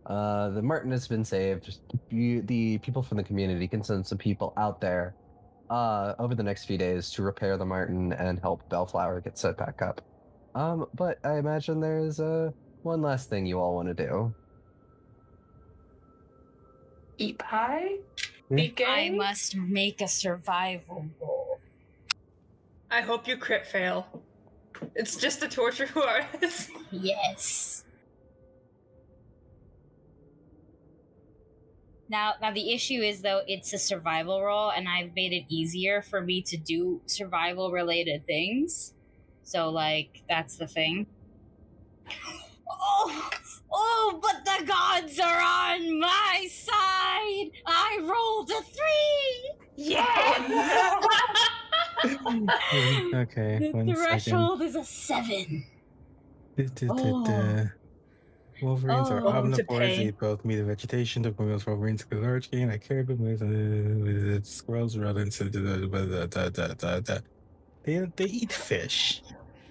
The Martin has been saved. The people from the community can send some people out there over the next few days to repair the Martin and help Bellflower get set back up. But I imagine there's one last thing you all want to do. Eat pie? Be gay? I must make a survival roll. I hope you crit fail. It's just a torture Juarez. Yes. Now the issue is, though, it's a survival roll, and I've made it easier for me to do survival-related things. So, like, that's the thing. Oh, but the gods are on my side! I rolled a 3! Yeah! Okay, The threshold is a 7. Wolverines are Welcome to omnivores. pain. They both meat and vegetation. The females Wolverines are large game. I carry them with squirrels, rodents. They eat fish.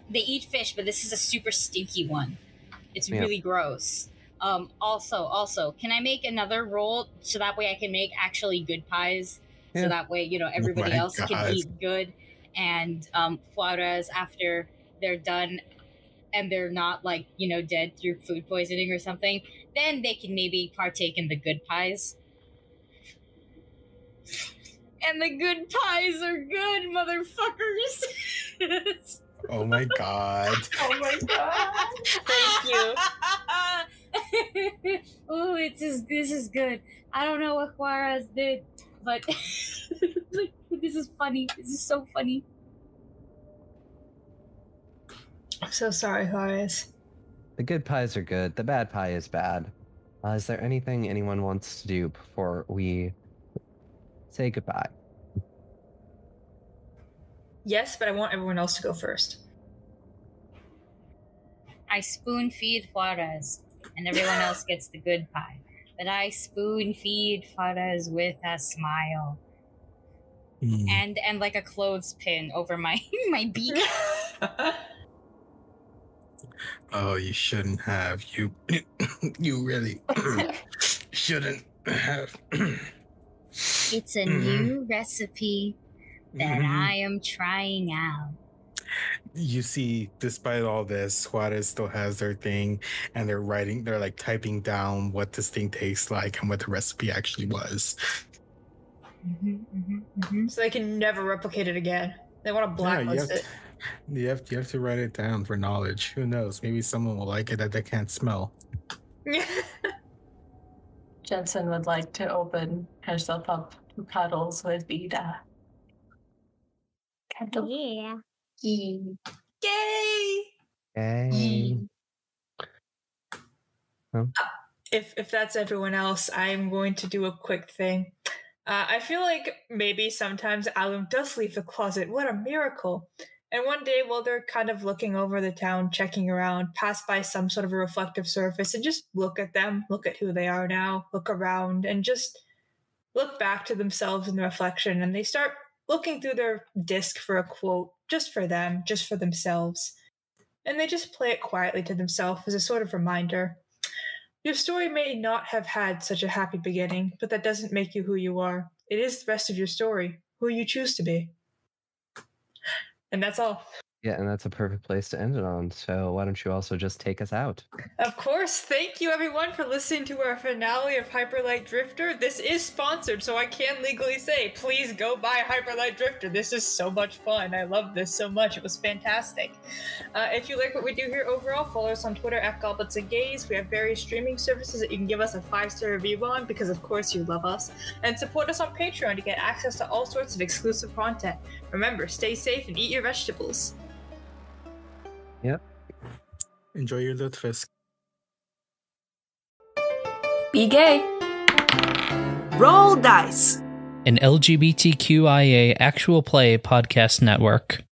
They eat fish, but this is a super stinky one. It's really gross. Also, can I make another roll so that way I can make actually good pies? Yeah. So that way, everybody else God. can eat good. And Juarez, after they're done and they're not, dead through food poisoning or something, then they can maybe partake in the good pies. And the good pies are good, motherfuckers! Oh my god. Oh my god. Thank you. Oh, this is good. I don't know what Juarez did, but this is funny. This is so funny. I'm so sorry, Horace. The good pies are good. The bad pie is bad. Is there anything anyone wants to do before we say goodbye? Yes, but I want everyone else to go first. I spoon feed Juarez, and everyone else gets the good pie. But I spoon feed Juarez with a smile. And like a clothespin over my my beak. Oh, you shouldn't have. You really shouldn't have. It's a new recipe that I am trying out. You see, despite all this, Juarez still has their thing, and they're like typing down what this thing tastes like and what the recipe actually was. So they can never replicate it again. They want to blacklist it. You have to write it down for knowledge. Who knows? Maybe someone will like it that they can't smell. Jensen would like to open herself up to cuddles with Vida. Cuddle. Yeah. Yay! Yay. If that's everyone else, I'm going to do a quick thing. I feel like maybe sometimes Alum does leave the closet. What a miracle. And one day, while they're kind of looking over the town, checking around, pass by some sort of a reflective surface and just look at them, look at who they are now, look around, and just look back to themselves in the reflection. And they start looking through their disc for a quote, just for them, just for themselves. And they just play it quietly to themselves as a sort of reminder. Your story may not have had such a happy beginning, but that doesn't make you who you are. It is the rest of your story, who you choose to be. And that's all. Yeah, and that's a perfect place to end it on. So why don't you also just take us out? Of course. Thank you, everyone, for listening to our finale of Hyperlight Drifter. This is sponsored, so I can legally say, please go buy Hyperlight Drifter. This is so much fun. I love this so much. It was fantastic. If you like what we do here overall, follow us on Twitter at Goblets and Gaze. We have various streaming services that you can give us a 5-star review on because, of course, you love us. And support us on Patreon to get access to all sorts of exclusive content. Remember, stay safe and eat your vegetables. Yep. Enjoy your Lutefisk. Be gay. Roll dice. An LGBTQIA actual play podcast network.